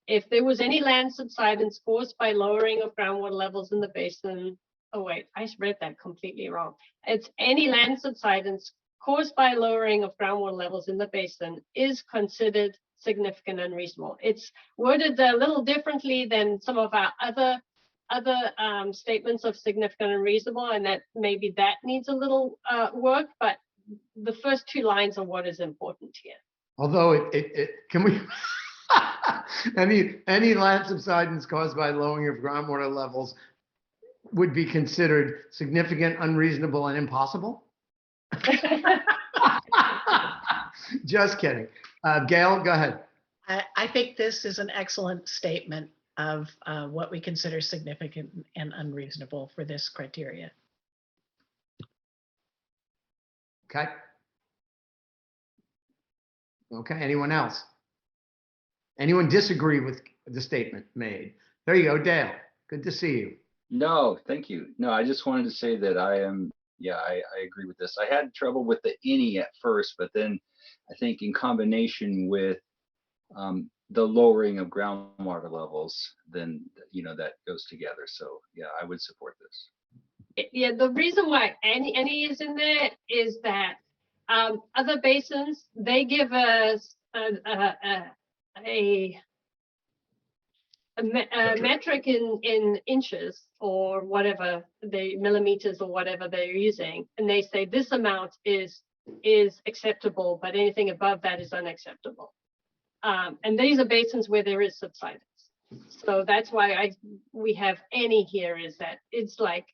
if there was any land subsidence caused by lowering of groundwater levels in the basin oh wait, I read that completely wrong. It's any land subsidence caused by lowering of groundwater levels in the basin is considered significant and reasonable. It's worded a little differently than some of our other statements of significant and reasonable, and that maybe that needs a little work, but the first two lines are what is important here. Although it can we, any land subsidence caused by lowering of groundwater levels would be considered significant, unreasonable, and impossible? Just kidding. Gail, go ahead. I think this is an excellent statement of what we consider significant and unreasonable for this criteria. Okay. Okay, anyone else? Anyone disagree with the statement made? There you go, Dale. Good to see you. No, thank you. No, I just wanted to say that I agree with this. I had trouble with the any at first, but then I think in combination with the lowering of groundwater levels, then, that goes together. So yeah, I would support this. Yeah, the reason why any is in there is that other basins, they give us a metric in inches or whatever, the millimeters or whatever they're using, and they say this amount is acceptable, but anything above that is unacceptable. And these are basins where there is subsidence. So that's why we have any here, is that it's like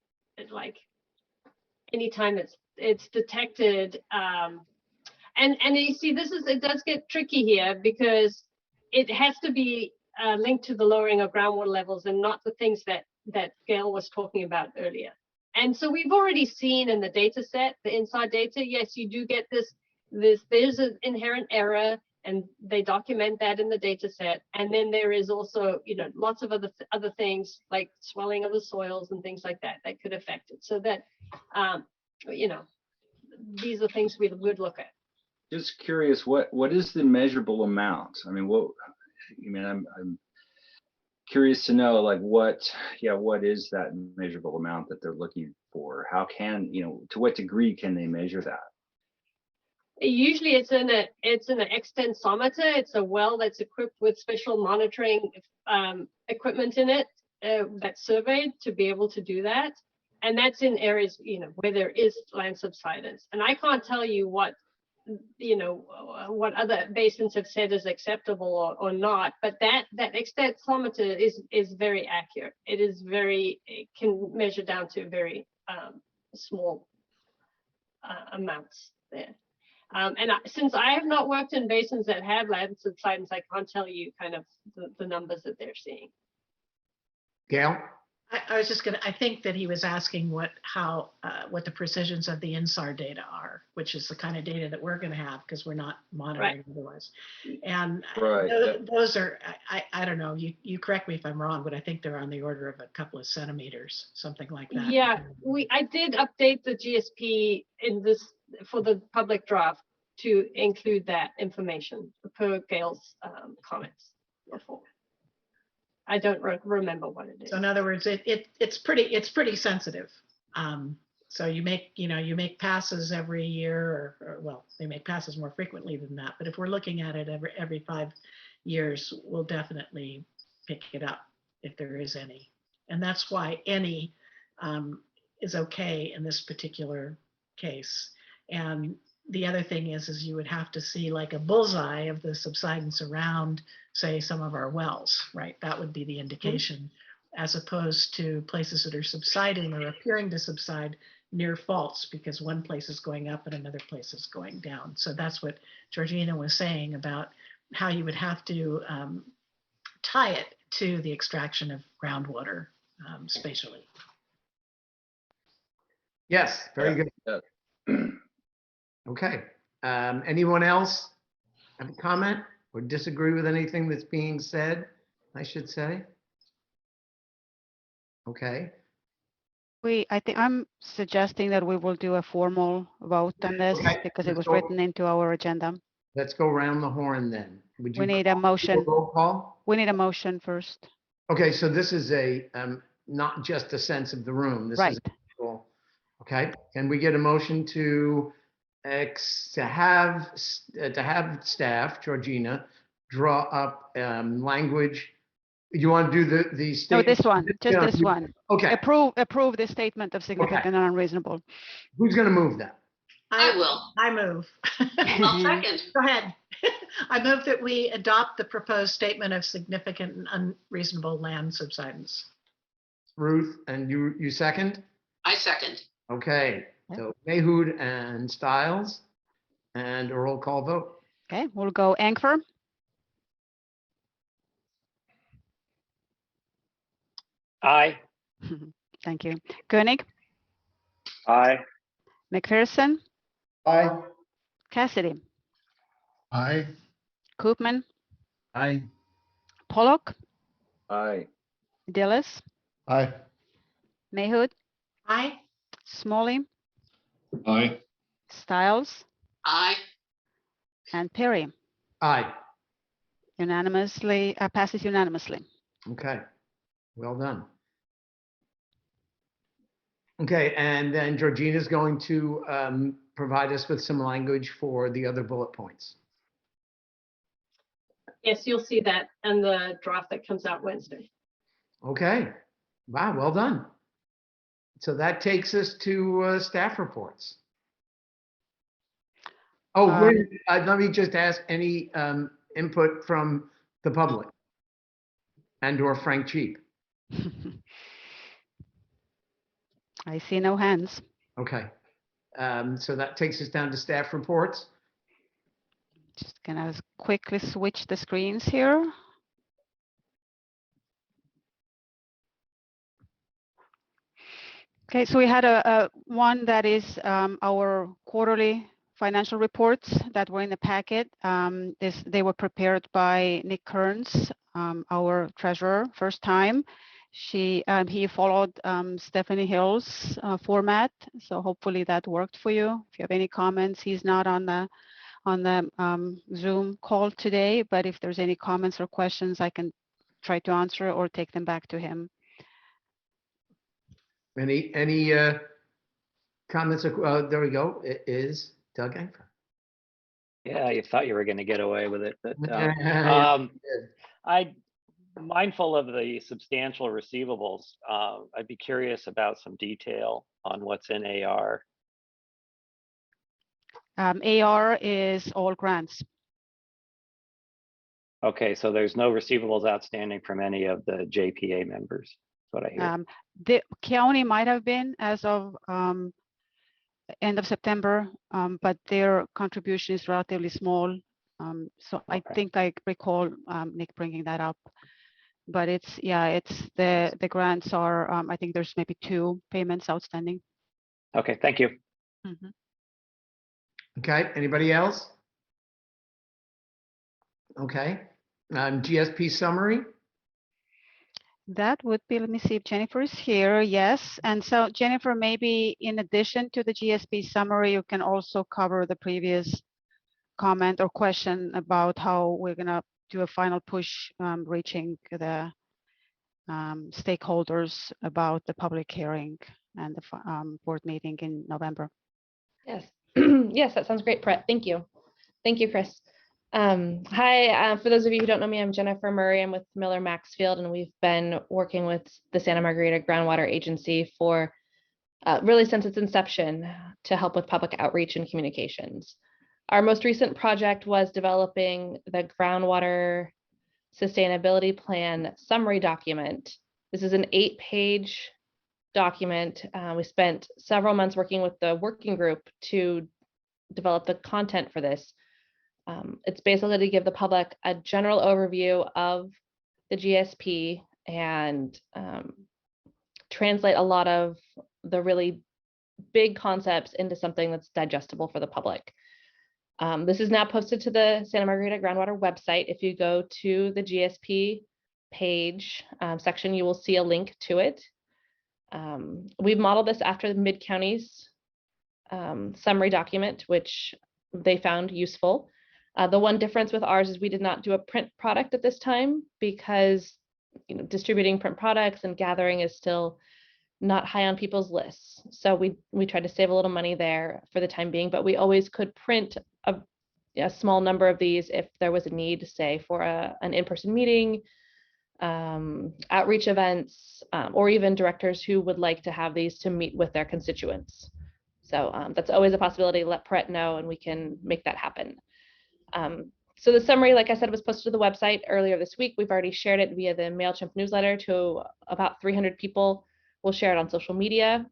anytime it's detected, and you see it does get tricky here because it has to be linked to the lowering of groundwater levels and not the things that Gail was talking about earlier. And so we've already seen in the data set, the inside data, yes, you do get there's an inherent error, and they document that in the data set. And then there is also, lots of other things like swelling of the soils and things like that could affect it. So that, these are things we would look at. Just curious, what is the measurable amount? I mean, I'm curious to know, like, what is that measurable amount that they're looking for? How can, to what degree can they measure that? Usually it's in an extensometer. It's a well that's equipped with special monitoring equipment in it that's surveyed to be able to do that. And that's in areas, where there is land subsidence. And I can't tell you what other basins have said is acceptable or not, but that extensometer is very accurate. It can measure down to very small amounts there. Since I have not worked in basins that have land subsidence, I can't tell you kind of the numbers that they're seeing. Gail? I was just I think that he was asking what the precisions of the INSAR data are, which is the kind of data that we're going to have because we're not monitoring otherwise. And those are, I don't know, you correct me if I'm wrong, but I think they're on the order of a couple of centimeters, something like that. Yeah, I did update the GSP for the public draft to include that information per Gail's comments before. I don't remember what it is. So in other words, it's pretty sensitive. So you make passes every year, or well, they make passes more frequently than that. But if we're looking at it every 5 years, we'll definitely pick it up if there is any. And that's why any is okay in this particular case. And the other thing is you would have to see like a bullseye of the subsidence around, say, some of our wells, right? That would be the indication, as opposed to places that are subsiding or appearing to subside near faults because one place is going up and another place is going down. So that's what Georgina was saying about how you would have to tie it to the extraction of groundwater spatially. Yes, very good. Okay. Anyone else have a comment or disagree with anything that's being said, I should say? Okay. I think I'm suggesting that we will do a formal vote on this because it was written into our agenda. Let's go around the horn then. We need a motion. Roll call? We need a motion first. Okay, so this is not just a sense of the room. This Right. is actual. Okay, can we get a motion to have staff, Georgina, draw up language? You want to do the No, statement? this one, just Yeah, this one. Okay, Approve the statement of significant and unreasonable. who's going to move that? I will. I move. I'll second. Go ahead. I move that we adopt the proposed statement of significant and unreasonable land subsidence. Ruth, and you second? I second. Okay, so Mayhood and Stiles, and a roll call vote. Okay, we'll go Ankfer, Aye. thank you. Koenig, Aye. McPherson, Aye. Cassidy, Aye. Koopman, Aye. Pollock, Aye. Dillis, Aye. Mayhood, Aye. Smalley, Aye. Stiles, Aye. and Perry. Aye, Unanimously, passes unanimously. okay, well done. Okay, and then Georgina's going to provide us with some language for the other bullet points. Yes, you'll see that in the draft that comes out Wednesday. Okay, wow, well done. So that takes us to staff reports. Oh, wait, let me just ask any input from the public and or Frank Cheap. I see no hands. Okay, so that takes us down to staff reports. Just gonna quickly switch the screens here. Okay, so we had a one that is our quarterly financial reports that were in the packet. They were prepared by Nick Kearns, our treasurer, first time. He followed Stephanie Hill's format, so hopefully that worked for you. If you have any comments, he's not on the Zoom call today, but if there's any comments or questions, I can try to answer or take them back to him. Any comments? There we go. It is Doug Ankfer. Yeah, you thought you were going to get away with it, but Yeah, I, mindful of the substantial receivables, I'd be curious about some detail on what's in AR. AR is all grants. Okay, so there's no receivables outstanding from any of the JPA members. That's what I hear. The county might have been as of end of September, but their contribution is relatively small. So I think I recall Nick bringing that up. But it's the grants are, I think there's maybe 2 payments outstanding. Okay, thank you. Mhm. Okay, anybody else? Okay, GSP summary. That would be, let me see if Jennifer is here. Yes. And so Jennifer, maybe in addition to the GSP summary, you can also cover the previous comment or question about how we're going to do a final push reaching the stakeholders about the public hearing and the board meeting in November. Yes. Yes, that sounds great, Brett. Thank you. Thank you, Chris. Hi, for those of you who don't know me, I'm Jennifer Murray. I'm with Miller Maxfield, and we've been working with the Santa Margarita Groundwater Agency for really since its inception to help with public outreach and communications. Our most recent project was developing the groundwater sustainability plan summary document. This is an 8-page document. We spent several months working with the working group to develop the content for this. It's basically to give the public a general overview of the GSP and translate a lot of the really big concepts into something that's digestible for the public. This is now posted to the Santa Margarita Groundwater website. If you go to the GSP page section, you will see a link to it. We've modeled this after the Mid-County's summary document, which they found useful. The one difference with ours is we did not do a print product at this time because distributing print products and gathering is still not high on people's lists. So we tried to save a little money there for the time being, but we always could print a small number of these if there was a need, say for an in-person meeting, outreach events, or even directors who would like to have these to meet with their constituents. So that's always a possibility. Let Pret know and we can make that happen. So the summary, like I said, was posted to the website earlier this week. We've already shared it via the MailChimp newsletter to about 300 people. We'll share it on social media.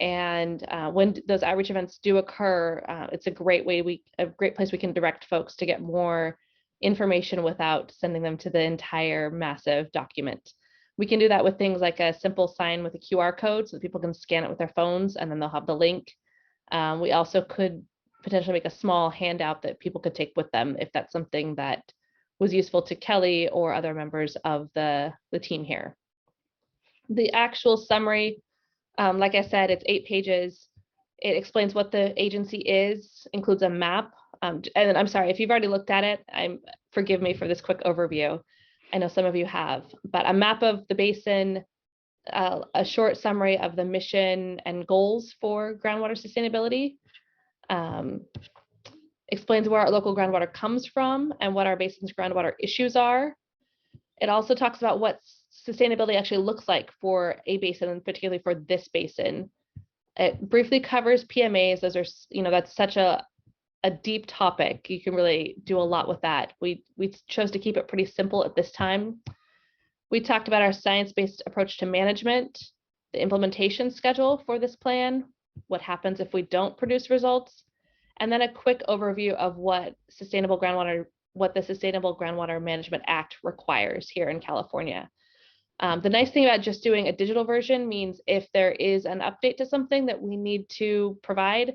And when those outreach events do occur, it's a great place we can direct folks to get more information without sending them to the entire massive document. We can do that with things like a simple sign with a QR code so that people can scan it with their phones and then they'll have the link. We also could potentially make a small handout that people could take with them if that's something that was useful to Kelly or other members of the team here. The actual summary, like I said, it's 8 pages. It explains what the agency is, includes a map. And I'm sorry, if you've already looked at it, forgive me for this quick overview. I know some of you have, but a map of the basin, a short summary of the mission and goals for groundwater sustainability, explains where our local groundwater comes from and what our basin's groundwater issues are. It also talks about what sustainability actually looks like for a basin, and particularly for this basin. It briefly covers PMAs. Those are, that's such a deep topic. You can really do a lot with that. We chose to keep it pretty simple at this time. We talked about our science-based approach to management, the implementation schedule for this plan, what happens if we don't produce results, and then a quick overview of what the Sustainable Groundwater Management Act requires here in California. The nice thing about just doing a digital version means if there is an update to something that we need to provide,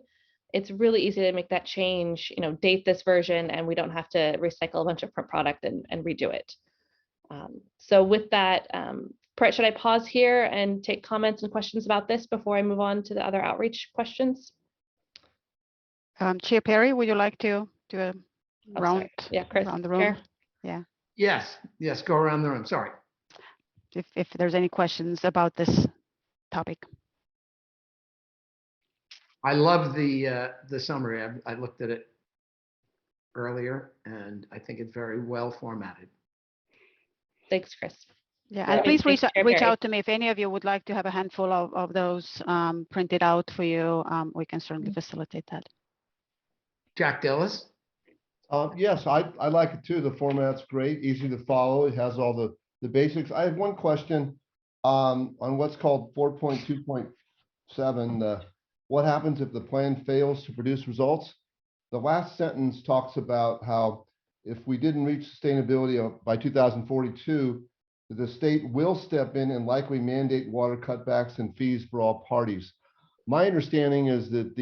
it's really easy to make that change, date this version, and we don't have to recycle a bunch of print product and redo it. So with that, Pret, should I pause here and take comments and questions about this before I move on to the other outreach questions? Chair Perry, would you like to do a round? Yeah, Chris, around the room? Chair. Yeah. Yes, go around the room. Sorry. If there's any questions about this topic. I love the summary. I looked at it earlier, and I think it's very well formatted. Thanks, Chris. Yeah, and please reach out to me if any of you would like to have a handful of those printed out for you. We can certainly facilitate that. Jack Dillis? Yes, I like it too. The format's great, easy to follow. It has all the basics. I have one question on what's called 4.2.7. What happens if the plan fails to produce results? The last sentence talks about how if we didn't reach sustainability by 2042, the state will step in and likely mandate water cutbacks and fees for all parties. My understanding is that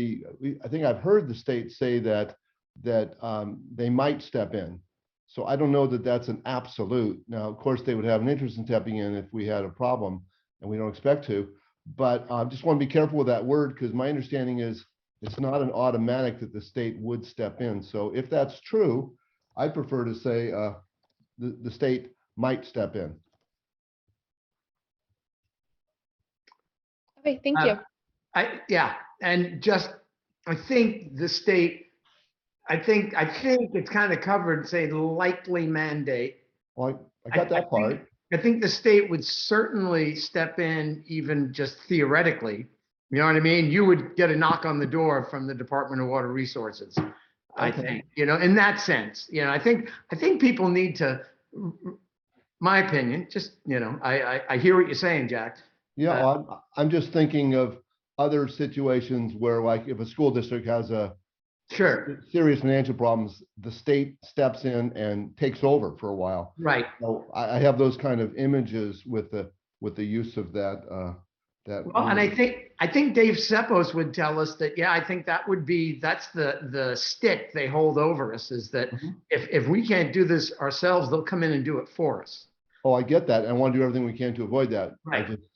I think I've heard the state say that they might step in. So I don't know that that's an absolute. Now, of course, they would have an interest in stepping in if we had a problem, and we don't expect to. But I just want to be careful with that word, because my understanding is it's not an automatic that the state would step in. So if that's true, I prefer to say the state might step in. Okay, thank you. And just I think the state. I think it's kind of covered. Say likely mandate. Well, I got that part. I think the state would certainly step in, even just theoretically. You know what I mean? You would get a knock on the door from the Department of Water Resources. I think, in that sense, I think people need to, my opinion, just, I hear what you're saying, Jack. Yeah, I'm just thinking of other situations where, like, if a school district has serious financial problems, the state steps in and takes over for a while. Right. So I have those kind of images with the use of that. Well, and I think Dave Seppos would tell us that, I think that's the stick they hold over us, is that if we can't do this ourselves, they'll come in and do it for us. Oh, I get that. I want to do everything we can to avoid that. Right. I just,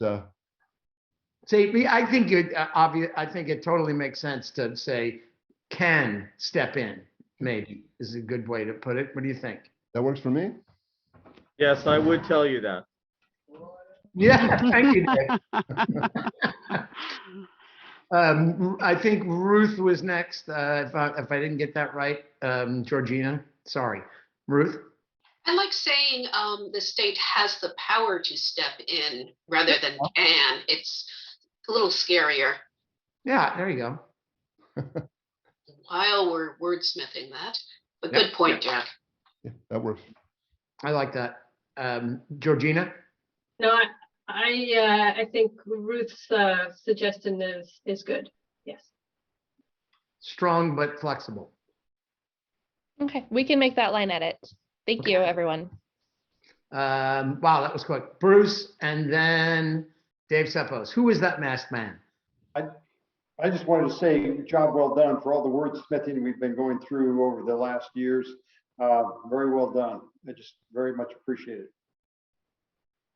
see, I think it totally makes sense to say can step in, maybe is a good way to put it. What do you think? That works for me. Yes, I would tell you that. Yeah, thank you, Dave. I think Ruth was next, if I didn't get that right. Georgina, sorry. Ruth? I like saying the state has the power to step in rather than can. It's a little scarier Yeah, there you go. while we're wordsmithing that. But Yep. good point, Jack. Yeah, that works. I like that. Georgina? No, I think Ruth's suggestion is good. Yes. Strong but flexible. Okay, we can make that line edit. Thank you, everyone. Wow, that was quick. Bruce, and then Dave Seppos. Who is that masked man? I just wanted to say job well done for all the wordsmithing we've been going through over the last years. Very well done. I just very much appreciate it.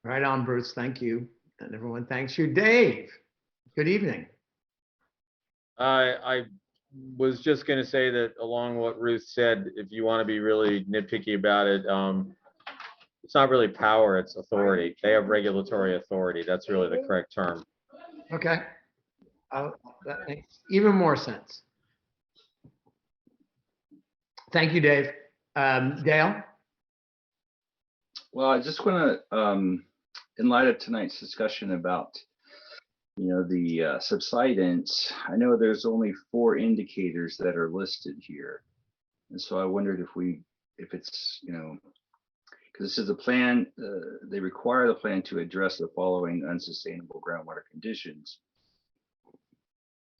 Right on, Bruce. Thank you. And everyone thanks you. Dave, good evening. I was just going to say that along what Ruth said, if you want to be really nitpicky about it, it's not really power, it's authority. They have regulatory authority. That's really the correct term. Okay. That makes even more sense. Thank you, Dave. Dale? Well, I just want to, in light of tonight's discussion about, the subsidence, I know there's only 4 indicators that are listed here. And so I wondered if it's, because this is a plan, they require the plan to address the following unsustainable groundwater conditions.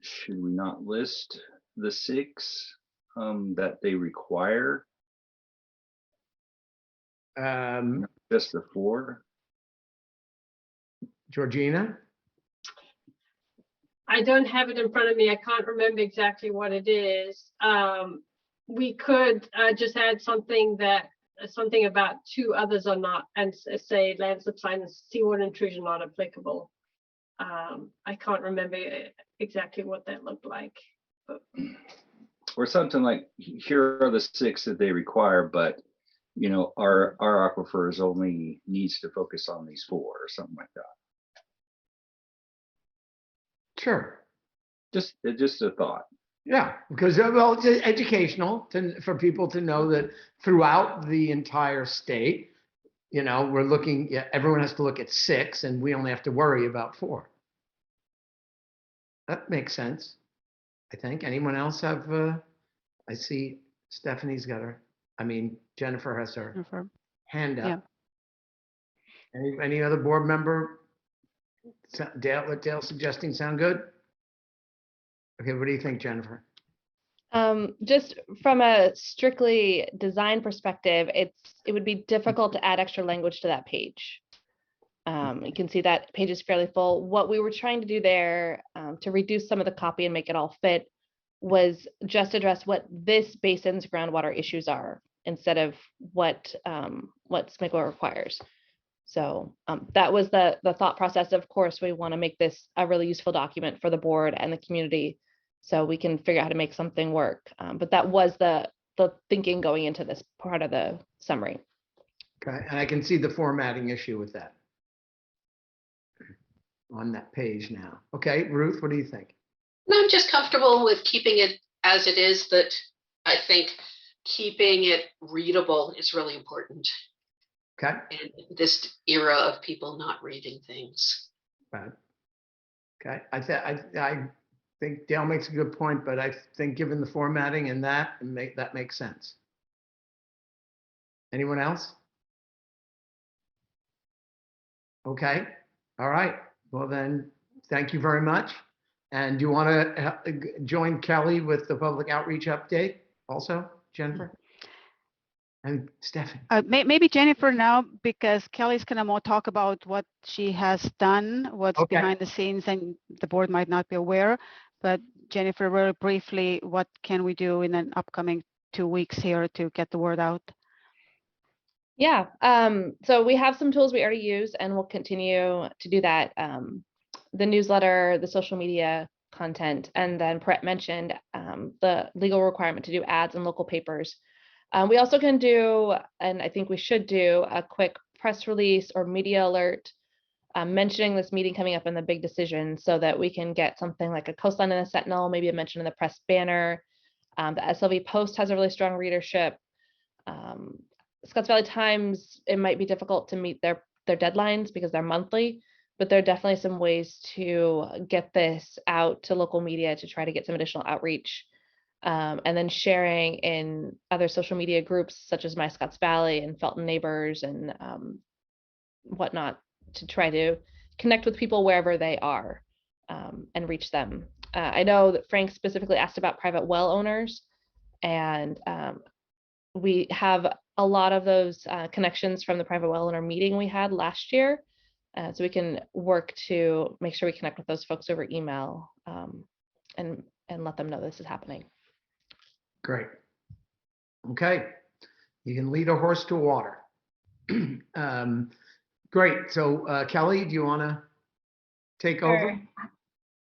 Should we not list the 6 that they require? Just the 4? Georgina? I don't have it in front of me. I can't remember exactly what it is. We could just add something about 2 others are not, and say land subsidence, seawater intrusion not applicable. I can't remember exactly what that looked like. But. Or something like, here are the 6 that they require, but our aquifers only needs to focus on these 4 or something like that. Sure. Just a thought. Yeah, because well, it's educational for people to know that throughout the entire state, we're looking. Everyone has to look at 6, and we only have to worry about 4. That makes sense. I think. Anyone else have? I see Stephanie's got her. Jennifer has her hand up. Yeah. Any other board member? Dale, what Dale's suggesting sound good? Okay, what do you think, Jennifer? Just from a strictly design perspective, it would be difficult to add extra language to that page. You can see that page is fairly full. What we were trying to do there to reduce some of the copy and make it all fit was just address what this basin's groundwater issues are instead of what SMGWA requires. So that was the thought process. Of course, we want to make this a really useful document for the board and the community so we can figure out how to make something work. But that was the thinking going into this part of the summary. Okay, and I can see the formatting issue with that on that page now. Okay, Ruth, what do you think? No, I'm just comfortable with keeping it as it is. That I think keeping it readable is really important. Okay. In this era of people not reading things. Right. Okay. I think Dale makes a good point, but I think given the formatting and that makes sense. Anyone else? Okay. All right. Well then, thank you very much. And do you want to join Kelly with the public outreach update also, Jennifer? And Stephanie. Maybe Jennifer now, because Kelly's gonna more talk about what she has done, what's behind the scenes, and the board might not be aware. But Jennifer, very briefly, what can we do in an upcoming 2 weeks here to get the word out? Yeah, so we have some tools we already use and we'll continue to do that. The newsletter, the social media content, and then Brett mentioned the legal requirement to do ads in local papers. We also can do, and I think we should do, a quick press release or media alert mentioning this meeting coming up and the big decision so that we can get something like a coastline in the Sentinel, maybe a mention in the press banner. The SLV Post has a really strong readership. Scotts Valley Times, it might be difficult to meet their deadlines because they're monthly, but there are definitely some ways to get this out to local media to try to get some additional outreach. And then sharing in other social media groups such as My Scotts Valley and Felton Neighbors and whatnot to try to connect with people wherever they are and reach them. I know that Frank specifically asked about private well owners, and we have a lot of those connections from the private well owner meeting we had last year. So we can work to make sure we connect with those folks over email and let them know this is happening. Great. Okay. You can lead a horse to water. Great. So Kelly, do you want to take over?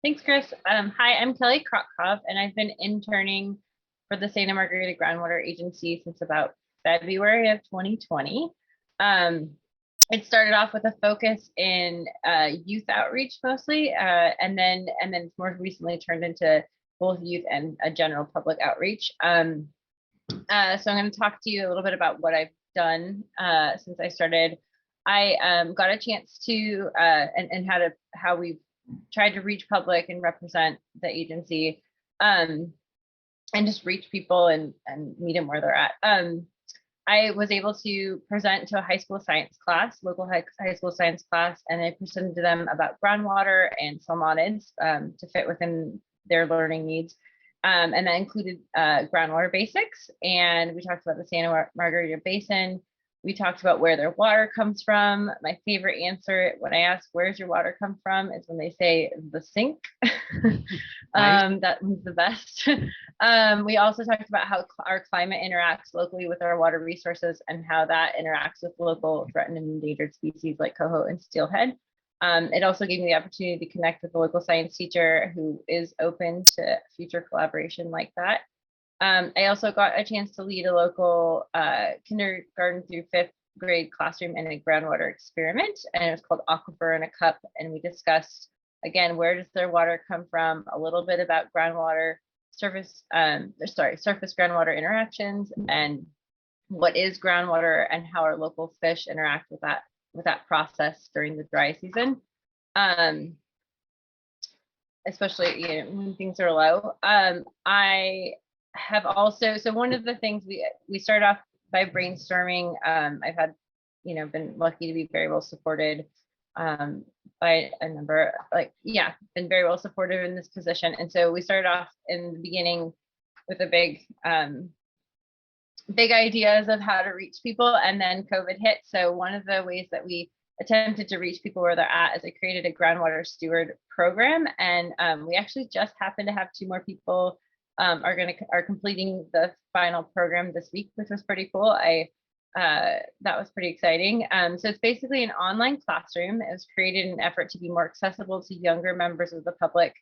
Thanks, Chris. Hi, I'm Kelly Krotkov, and I've been interning for the Santa Margarita Groundwater Agency since about February of 2020. It started off with a focus in youth outreach mostly, and then more recently turned into both youth and a general public outreach. So I'm going to talk to you a little bit about what I've done since I started. I got a chance to and how we've tried to reach public and represent the agency, and just reach people and meet them where they're at. I was able to present to a high school science class, local high school science class, and I presented to them about groundwater and salmonids to fit within their learning needs. And that included groundwater basics. And we talked about the Santa Margarita Basin. We talked about where their water comes from. My favorite answer when I ask, where's your water come from, is when they say the sink. That was the best. We also talked about how our climate interacts locally with our water resources and how that interacts with local threatened and endangered species like coho and steelhead. It also gave me the opportunity to connect with a local science teacher who is open to future collaboration like that. I also got a chance to lead a local kindergarten through 5th grade classroom in a groundwater experiment, and it was called Aquifer in a Cup. And we discussed, again, where does their water come from, a little bit about groundwater surface groundwater interactions, and what is groundwater and how our local fish interact with that process during the dry season. Especially, when things are low. I have also, so one of the things we started off by brainstorming. I've had, been lucky to be very well supported by a number, been very well supported in this position. And so we started off in the beginning with a big ideas of how to reach people, and then COVID hit. So one of the ways that we attempted to reach people where they're at is I created a groundwater steward program, and we actually just happened to have 2 more people are completing the final program this week, which was pretty cool. That was pretty exciting. So it's basically an online classroom. It was created in an effort to be more accessible to younger members of the public.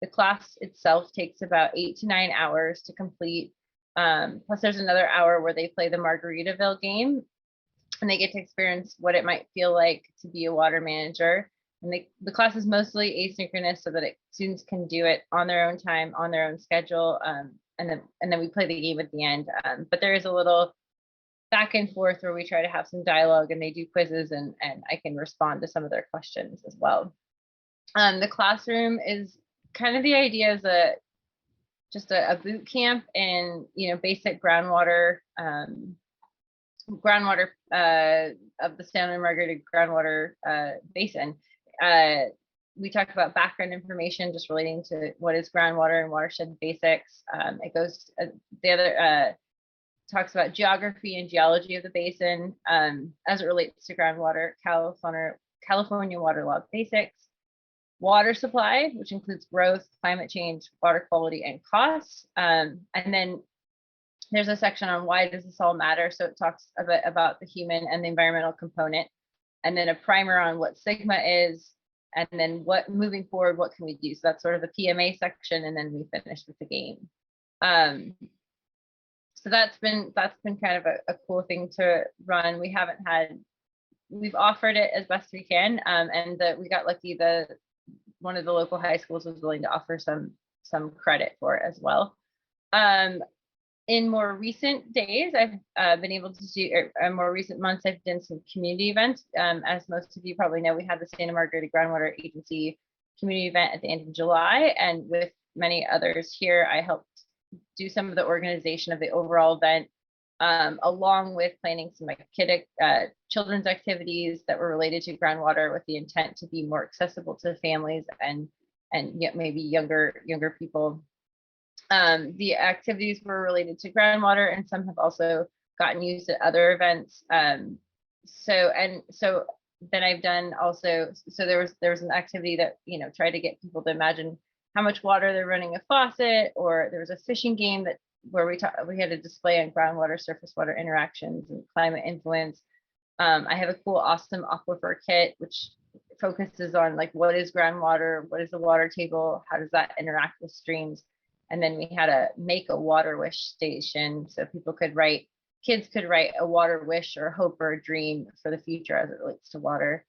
The class itself takes about 8 to 9 hours to complete. Plus there's another hour where they play the Margaritaville game, and they get to experience what it might feel like to be a water manager. And the class is mostly asynchronous so that students can do it on their own time, on their own schedule, and then we play the game at the end. But there is a little back and forth where we try to have some dialogue, and they do quizzes, and I can respond to some of their questions as well. The classroom is kind of, the idea is just a boot camp in basic groundwater of the Santa Margarita groundwater basin. We talked about background information just relating to what is groundwater and watershed basics. It goes the other talks about geography and geology of the basin as it relates to groundwater, California water law basics, water supply, which includes growth, climate change, water quality, and costs. And then there's a section on why does this all matter. So it talks a bit about the human and the environmental component, and then a primer on what SIGMA is, and then what moving forward, what can we do? So that's sort of the PMA section, and then we finish with the game. So that's been kind of a cool thing to run. We haven't had we've offered it as best we can, and we got lucky. One of the local high schools was willing to offer some credit for it as well. In more recent days, I've been able to do, or more recent months, I've done some community events. As most of you probably know, we had the Santa Margarita Groundwater Agency community event at the end of July, and with many others here, I helped do some of the organization of the overall event, along with planning some children's activities that were related to groundwater, with the intent to be more accessible to families and yet maybe younger people. The activities were related to groundwater, and some have also gotten used at other events. So then I've done also, so there was an activity that, tried to get people to imagine how much water they're running a faucet, or there was a fishing game where we had a display on groundwater, surface water interactions and climate influence. I have a cool, awesome aquifer kit, which focuses on like, what is groundwater? What is the water table? How does that interact with streams? And then we had a make a water wish station, so kids could write a water wish or hope or a dream for the future as it relates to water.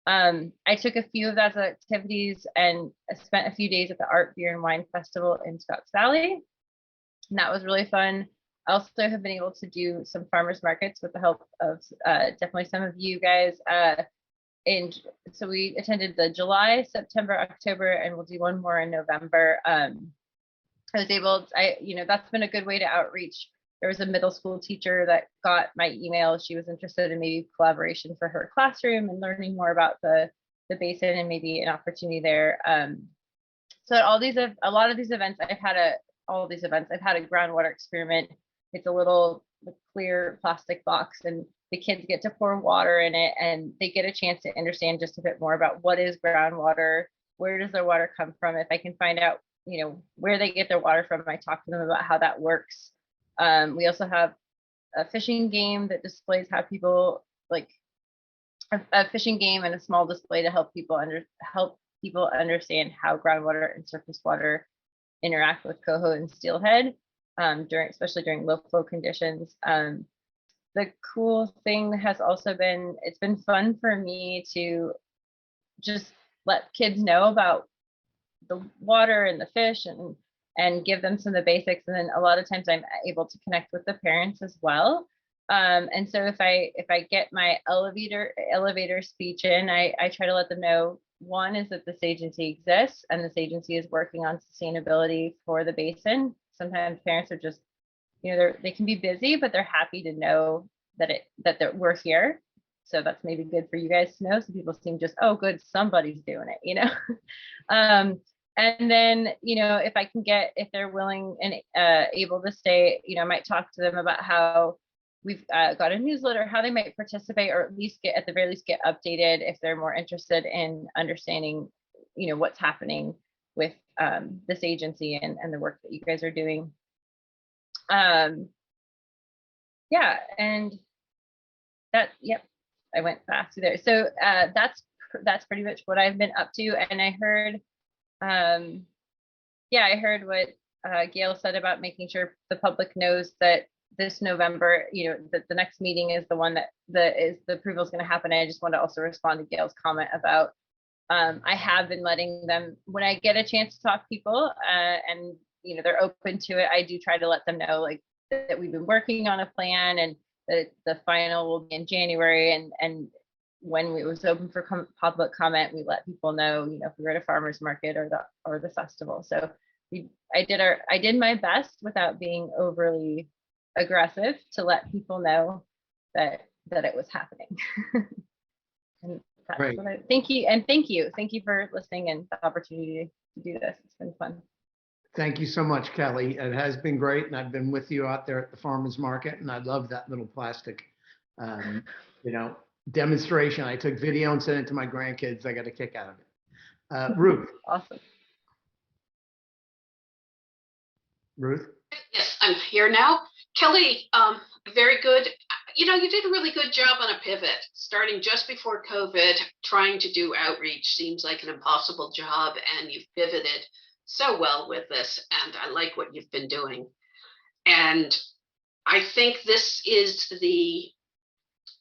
I took a few of those activities and spent a few days at the Art, Beer, and Wine Festival in Scotts Valley, and that was really fun. I also have been able to do some farmers markets with the help of definitely some of you guys. And so we attended the July, September, October, and we'll do one more in November. I was able to, that's been a good way to outreach. There was a middle school teacher that got my email. She was interested in maybe collaboration for her classroom and learning more about the basin and maybe an opportunity there. So a lot of these events, I've had a groundwater experiment. It's a little clear plastic box, and the kids get to pour water in it, and they get a chance to understand just a bit more about what is groundwater, where does their water come from. If I can find out, where they get their water from, I talk to them about how that works. We also have a fishing game that displays how people a fishing game and a small display to help people understand how groundwater and surface water interact with coho and steelhead, especially during low flow conditions. The cool thing has also been, it's been fun for me to just let kids know about the water and the fish and give them some of the basics. And then a lot of times I'm able to connect with the parents as well. And so if I get my elevator speech in, I try to let them know, one is that this agency exists and this agency is working on sustainability for the basin. Sometimes parents are just, they can be busy, but they're happy to know that we're here. So that's maybe good for you guys to know. So people seem just, oh, good, somebody's doing it, And then, if they're willing and able to stay, I might talk to them about how we've got a newsletter, how they might participate, or at the very least get updated if they're more interested in understanding, what's happening with this agency and the work that you guys are doing. Yeah, and yep, I went fast through there. So that's pretty much what I've been up to. And I heard, I heard what Gail said about making sure the public knows that this November, that the next meeting is the one that the approval is going to happen. And I just want to also respond to Gail's comment about I have been letting them, when I get a chance to talk to people and they're open to it, I do try to let them know that we've been working on a plan and that the final will be in January. And when it was open for public comment, we let people know, if we were at a farmer's market or the festival. So I did my best without being overly aggressive to let people know that it was happening. And that's Great. thank you for listening and the opportunity to do this. It's been fun. Thank you so much, Kelly. It has been great, and I've been with you out there at the farmers market, and I love that little plastic, demonstration. I took video and sent it to my grandkids. I got a kick out of it. Ruth. Awesome. Ruth. Yes, I'm here now. Kelly, very good. You did a really good job on a pivot, starting just before COVID. Trying to do outreach seems like an impossible job, and you've pivoted so well with this, and I like what you've been doing. And I think this is the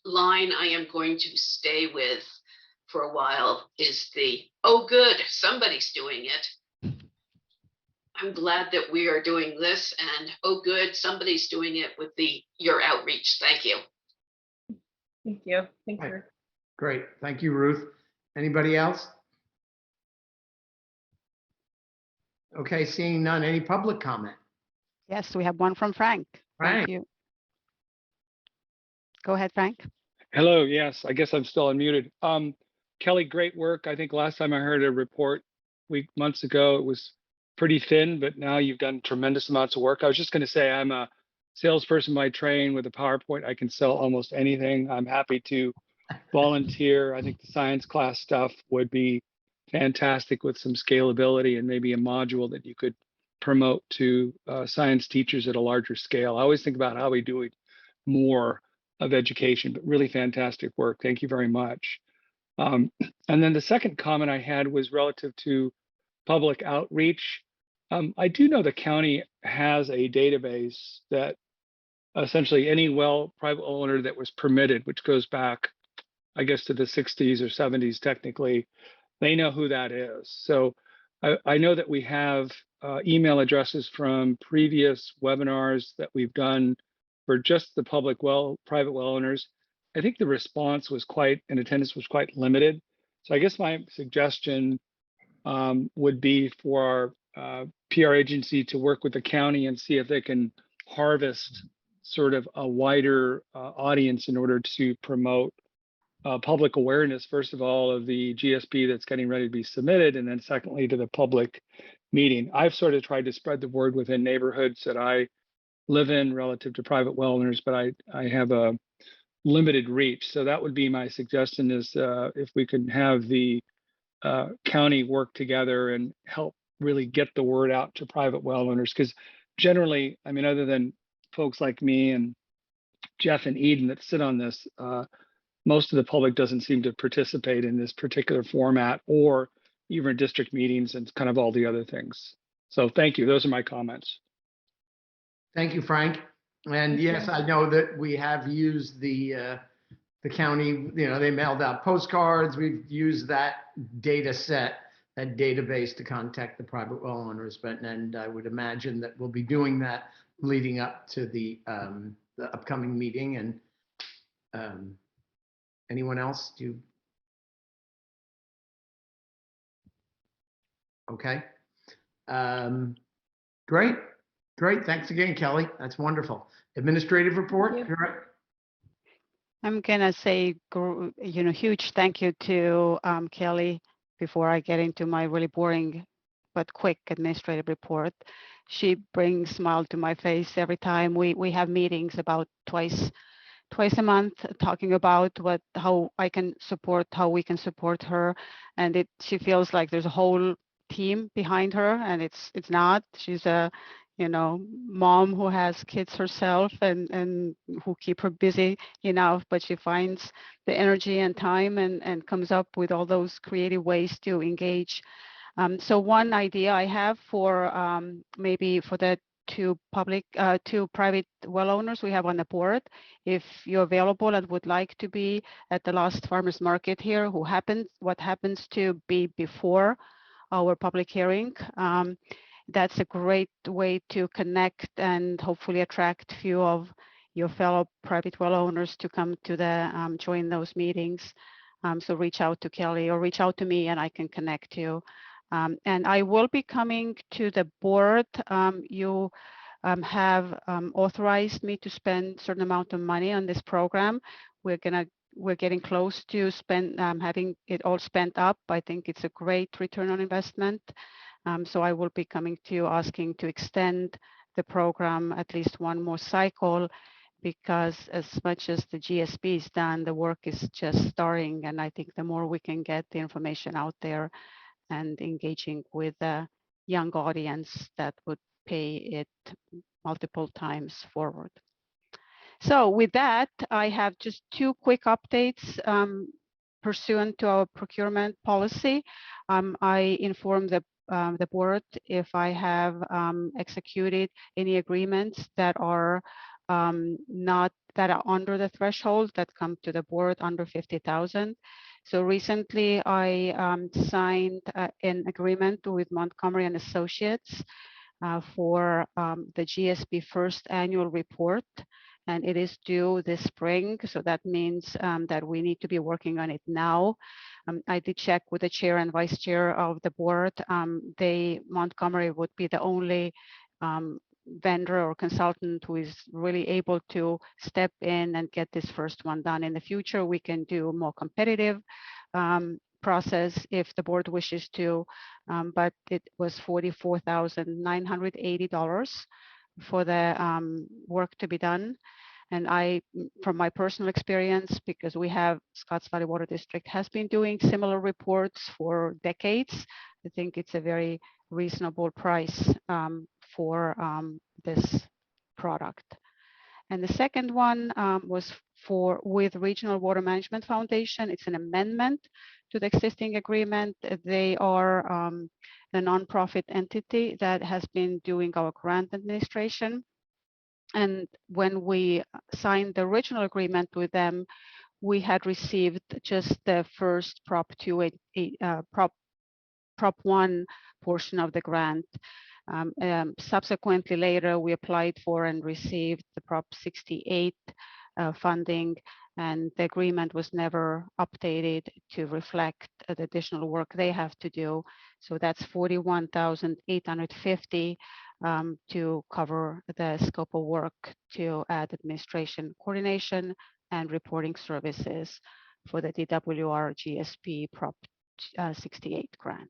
line I am going to stay with for a while is the, oh, good, somebody's doing it. I'm glad that we are doing this, and oh, good, somebody's doing it with your outreach. Thank you. Thank you. Thanks, Right. Ruth. Great. Thank you, Ruth. Anybody else? Okay, seeing none. Any public comment? Yes, we have one from Frank. Frank. Thank you. Go ahead, Frank. Hello, yes, I guess I'm still unmuted. Kelly, great work. I think last time I heard a report months ago, it was pretty thin, but now you've done tremendous amounts of work. I was just going to say I'm a salesperson by training. With a PowerPoint, I can sell almost anything. I'm happy to volunteer. I think the science class stuff would be fantastic with some scalability and maybe a module that you could promote to science teachers at a larger scale. I always think about how we do more of education, but really fantastic work. Thank you very much. And then the second comment I had was relative to public outreach. I do know the county has a database that essentially any private well owner that was permitted, which goes back, I guess, to the 60s or 70s technically, they know who that is. So I know that we have email addresses from previous webinars that we've done for just the private well owners. I think the response and attendance was quite limited. So I guess my suggestion would be for our PR agency to work with the county and see if they can harvest sort of a wider audience in order to promote public awareness, first of all, of the GSP that's getting ready to be submitted, and then secondly, to the public meeting. I've sort of tried to spread the word within neighborhoods that I live in relative to private well owners, but I have a limited reach. So that would be my suggestion is if we can have the county work together and help really get the word out to private well owners. Because generally, I mean, other than folks like me and Jeff and Eden that sit on this, most of the public doesn't seem to participate in this particular format or even district meetings and kind of all the other things. So thank you. Those are my comments. Thank you, Frank. And yes, I know that we have used the county, they mailed out postcards. We've used that data set, that database to contact the private well owners. And I would imagine that we'll be doing that leading up to the upcoming meeting. And anyone else? Okay. Great. Thanks again, Kelly. That's wonderful. Administrative report. I'm gonna say, huge thank you to Kelly before I get into my really boring but quick administrative report. She brings a smile to my face every time we have meetings about twice a month, talking about how we can support her, and she feels like there's a whole team behind her, and it's not. She's a mom who has kids herself and who keep her busy enough, but she finds the energy and time and comes up with all those creative ways to engage. So one idea I have for maybe for the two private well owners we have on the board, if you're available and would like to be at the last farmers market here, what happens to be before our public hearing, that's a great way to connect and hopefully attract a few of your fellow private well owners to come to join those meetings. So reach out to Kelly or reach out to me and I can connect you. And I will be coming to the board. You have authorized me to spend a certain amount of money on this program. We're getting close to having it all spent up. I think it's a great return on investment. So I will be coming to you asking to extend the program at least one more cycle, because as much as the GSP is done, the work is just starting. And I think the more we can get the information out there and engaging with a young audience, that would pay it multiple times forward. So with that, I have just two quick updates. Pursuant to our procurement policy, I inform the board if I have executed any agreements that are not that are under the threshold that come to the board under 50,000. So recently I signed an agreement with Montgomery and Associates for the GSP first annual report, and it is due this spring. So that means that we need to be working on it now. I did check with the chair and vice chair of the board. Montgomery would be the only vendor or consultant who is really able to step in and get this first one done. In the future, we can do a more competitive process if the board wishes to, but it was $44,980 for the work to be done. And from my personal experience, because we have Scotts Valley Water District has been doing similar reports for decades, I think it's a very reasonable price for this product. And the second one was with Regional Water Management Foundation. It's an amendment to the existing agreement. They are a nonprofit entity that has been doing our grant administration. And when we signed the original agreement with them, we had received just the first Prop 1 portion of the grant. Subsequently, later, we applied for and received the Prop 68 funding, and the agreement was never updated to reflect the additional work they have to do. So that's $41,850 to cover the scope of work to add administration coordination and reporting services for the DWR GSP Prop 68 grant.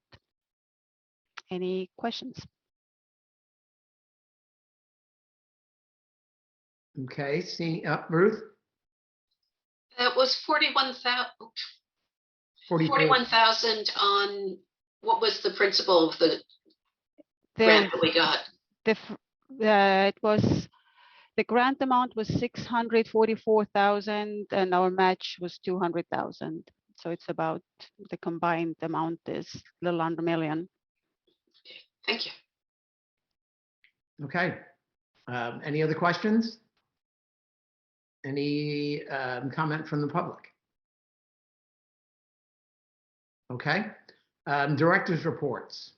Any questions? Okay, see, Ruth? That was 41,000 on, what was the principal of the grant that we got? The grant amount was 644,000 and our match was 200,000. So it's about, the combined amount is a little under $1 million. Thank you. Okay. Any other questions? Any comment from the public? Okay. Director's reports.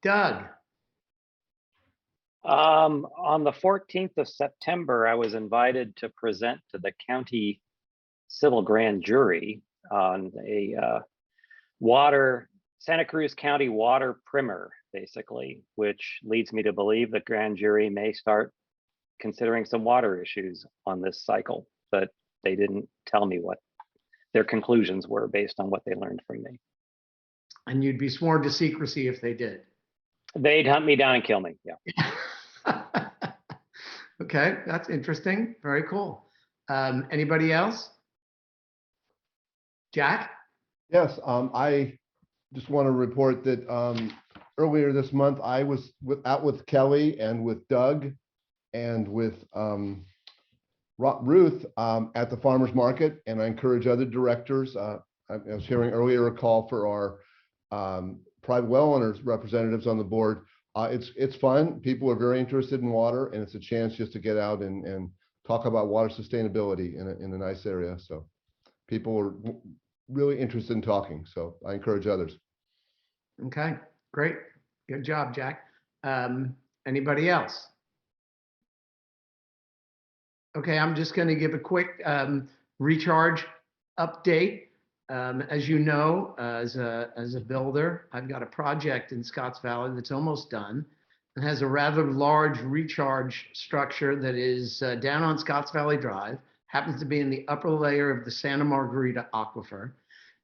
Doug. On the 14th of September, I was invited to present to the county civil grand jury on a Santa Cruz County water primer, basically, which leads me to believe the grand jury may start considering some water issues on this cycle, but they didn't tell me what their conclusions were based on what they learned from me. And you'd be sworn to secrecy if they did. They'd hunt me down and kill me, yeah. Okay, that's interesting. Very cool. Anybody else? Jack? Yes, I just want to report that earlier this month, I was out with Kelly and with Doug and with Ruth at the farmers market, and I encourage other directors. I was hearing earlier a call for our private well owners representatives on the board. It's fun. People are very interested in water, and it's a chance just to get out and talk about water sustainability in a nice area. So people are really interested in talking. So I encourage others. Okay, great. Good job, Jack. Anybody else? Okay, I'm just going to give a quick recharge update. As you know, as a builder, I've got a project in Scotts Valley that's almost done. It has a rather large recharge structure that is down on Scotts Valley Drive, happens to be in the upper layer of the Santa Margarita Aquifer.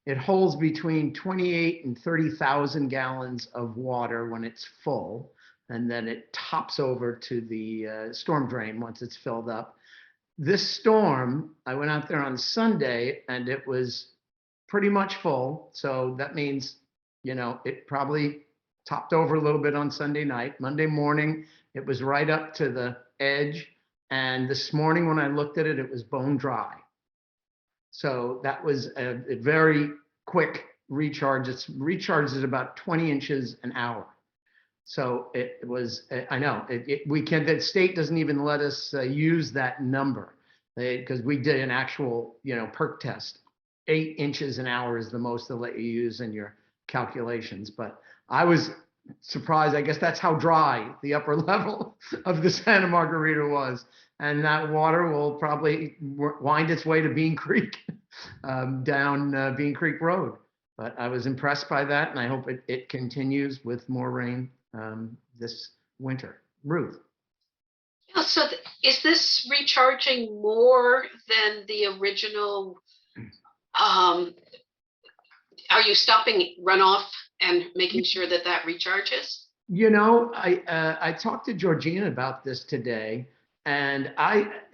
It holds between 28 and 30,000 gallons of water when it's full, and then it tops over to the storm drain once it's filled up. This storm, I went out there on Sunday and it was pretty much full. So that means, it probably topped over a little bit on Sunday night. Monday morning, it was right up to the edge. And this morning when I looked at it, it was bone dry. So that was a very quick recharge. It recharges about 20 inches an hour. So it was, I know, the state doesn't even let us use that number. Because we did an actual, perk test. 8 inches an hour is the most they'll let you use in your calculations. But I was surprised. I guess that's how dry the upper level of the Santa Margarita was. And that water will probably wind its way to Bean Creek, down Bean Creek Road. But I was impressed by that, and I hope it continues with more rain this winter. Ruth. Yeah, so is this recharging more than the original? Are you stopping runoff and making sure that that recharges? I talked to Georgina about this today, and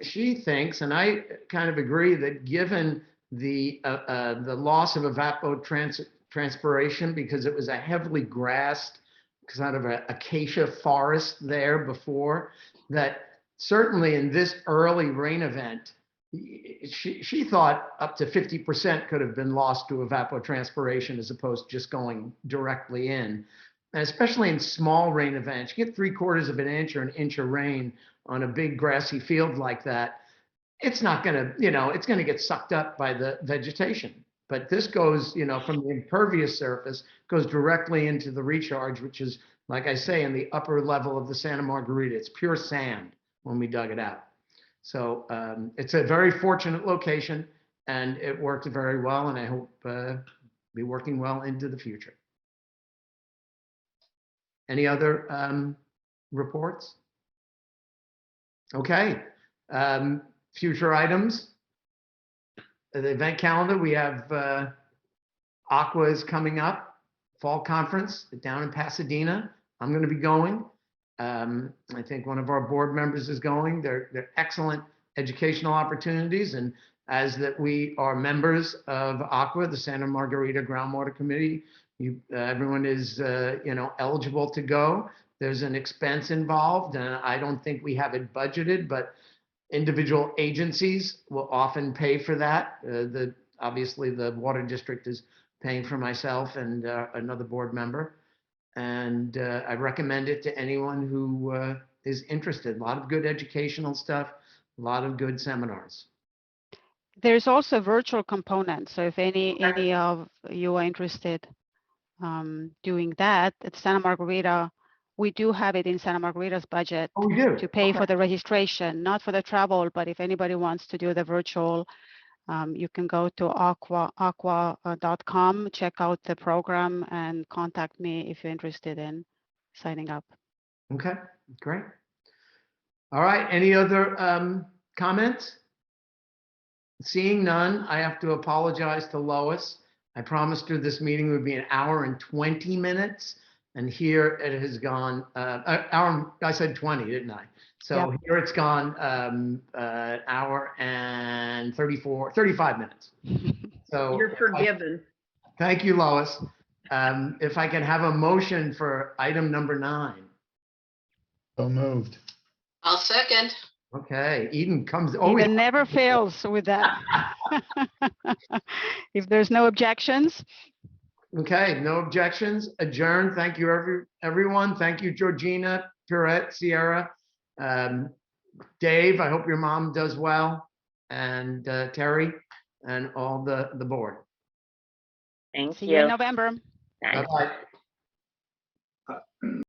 she thinks, and I kind of agree, that given the loss of evapotranspiration, because it was a heavily grassed kind of a acacia forest there before, that certainly in this early rain event, she thought up to 50% could have been lost to evapotranspiration as opposed to just going directly in. And especially in small rain events, you get 3/4 of an inch or an inch of rain on a big grassy field like that. It's not going to, it's going to get sucked up by the vegetation. But this goes, from the impervious surface, goes directly into the recharge, which is, like I say, in the upper level of the Santa Margarita. It's pure sand when we dug it out. So it's a very fortunate location, and it worked very well, and I hope be working well into the future. Any other reports? Okay. Future items. The event calendar, we have Aqua is coming up, fall conference down in Pasadena. I'm going to be going. I think one of our board members is going. They're excellent educational opportunities, and as that we are members of Aqua, the Santa Margarita Groundwater Committee, everyone is eligible to go. There's an expense involved, and I don't think we have it budgeted, but individual agencies will often pay for that. Obviously, the water district is paying for myself and another board member. And I recommend it to anyone who is interested. A lot of good educational stuff, a lot of good seminars. There's also a virtual component. So if any of you are interested doing that at Santa Margarita, we do have it in Santa Margarita's budget to pay for the registration, not for the travel, but if anybody wants to do the virtual, you can go to aqua.com, check out the program, and contact me if you're interested in signing up. Okay, great. All right, any other comments? Seeing none, I have to apologize to Lois. I promised her this meeting would be 1 hour and 20 minutes, and here it has gone, I said 20, didn't I? So yep. Here it's gone 1 hour and 35 minutes. So you're forgiven. Thank you, Lois. If I can have a motion for item number 9. So moved. I'll second. Okay, Eden comes. Eden never fails with that. If there's no objections. Okay, no objections. Adjourned. Thank you, everyone. Thank you, Georgina, Pierrette, Sierra, Dave. I hope your mom does well, and Terry, and all the board. Thank See you. you in November. Bye-bye.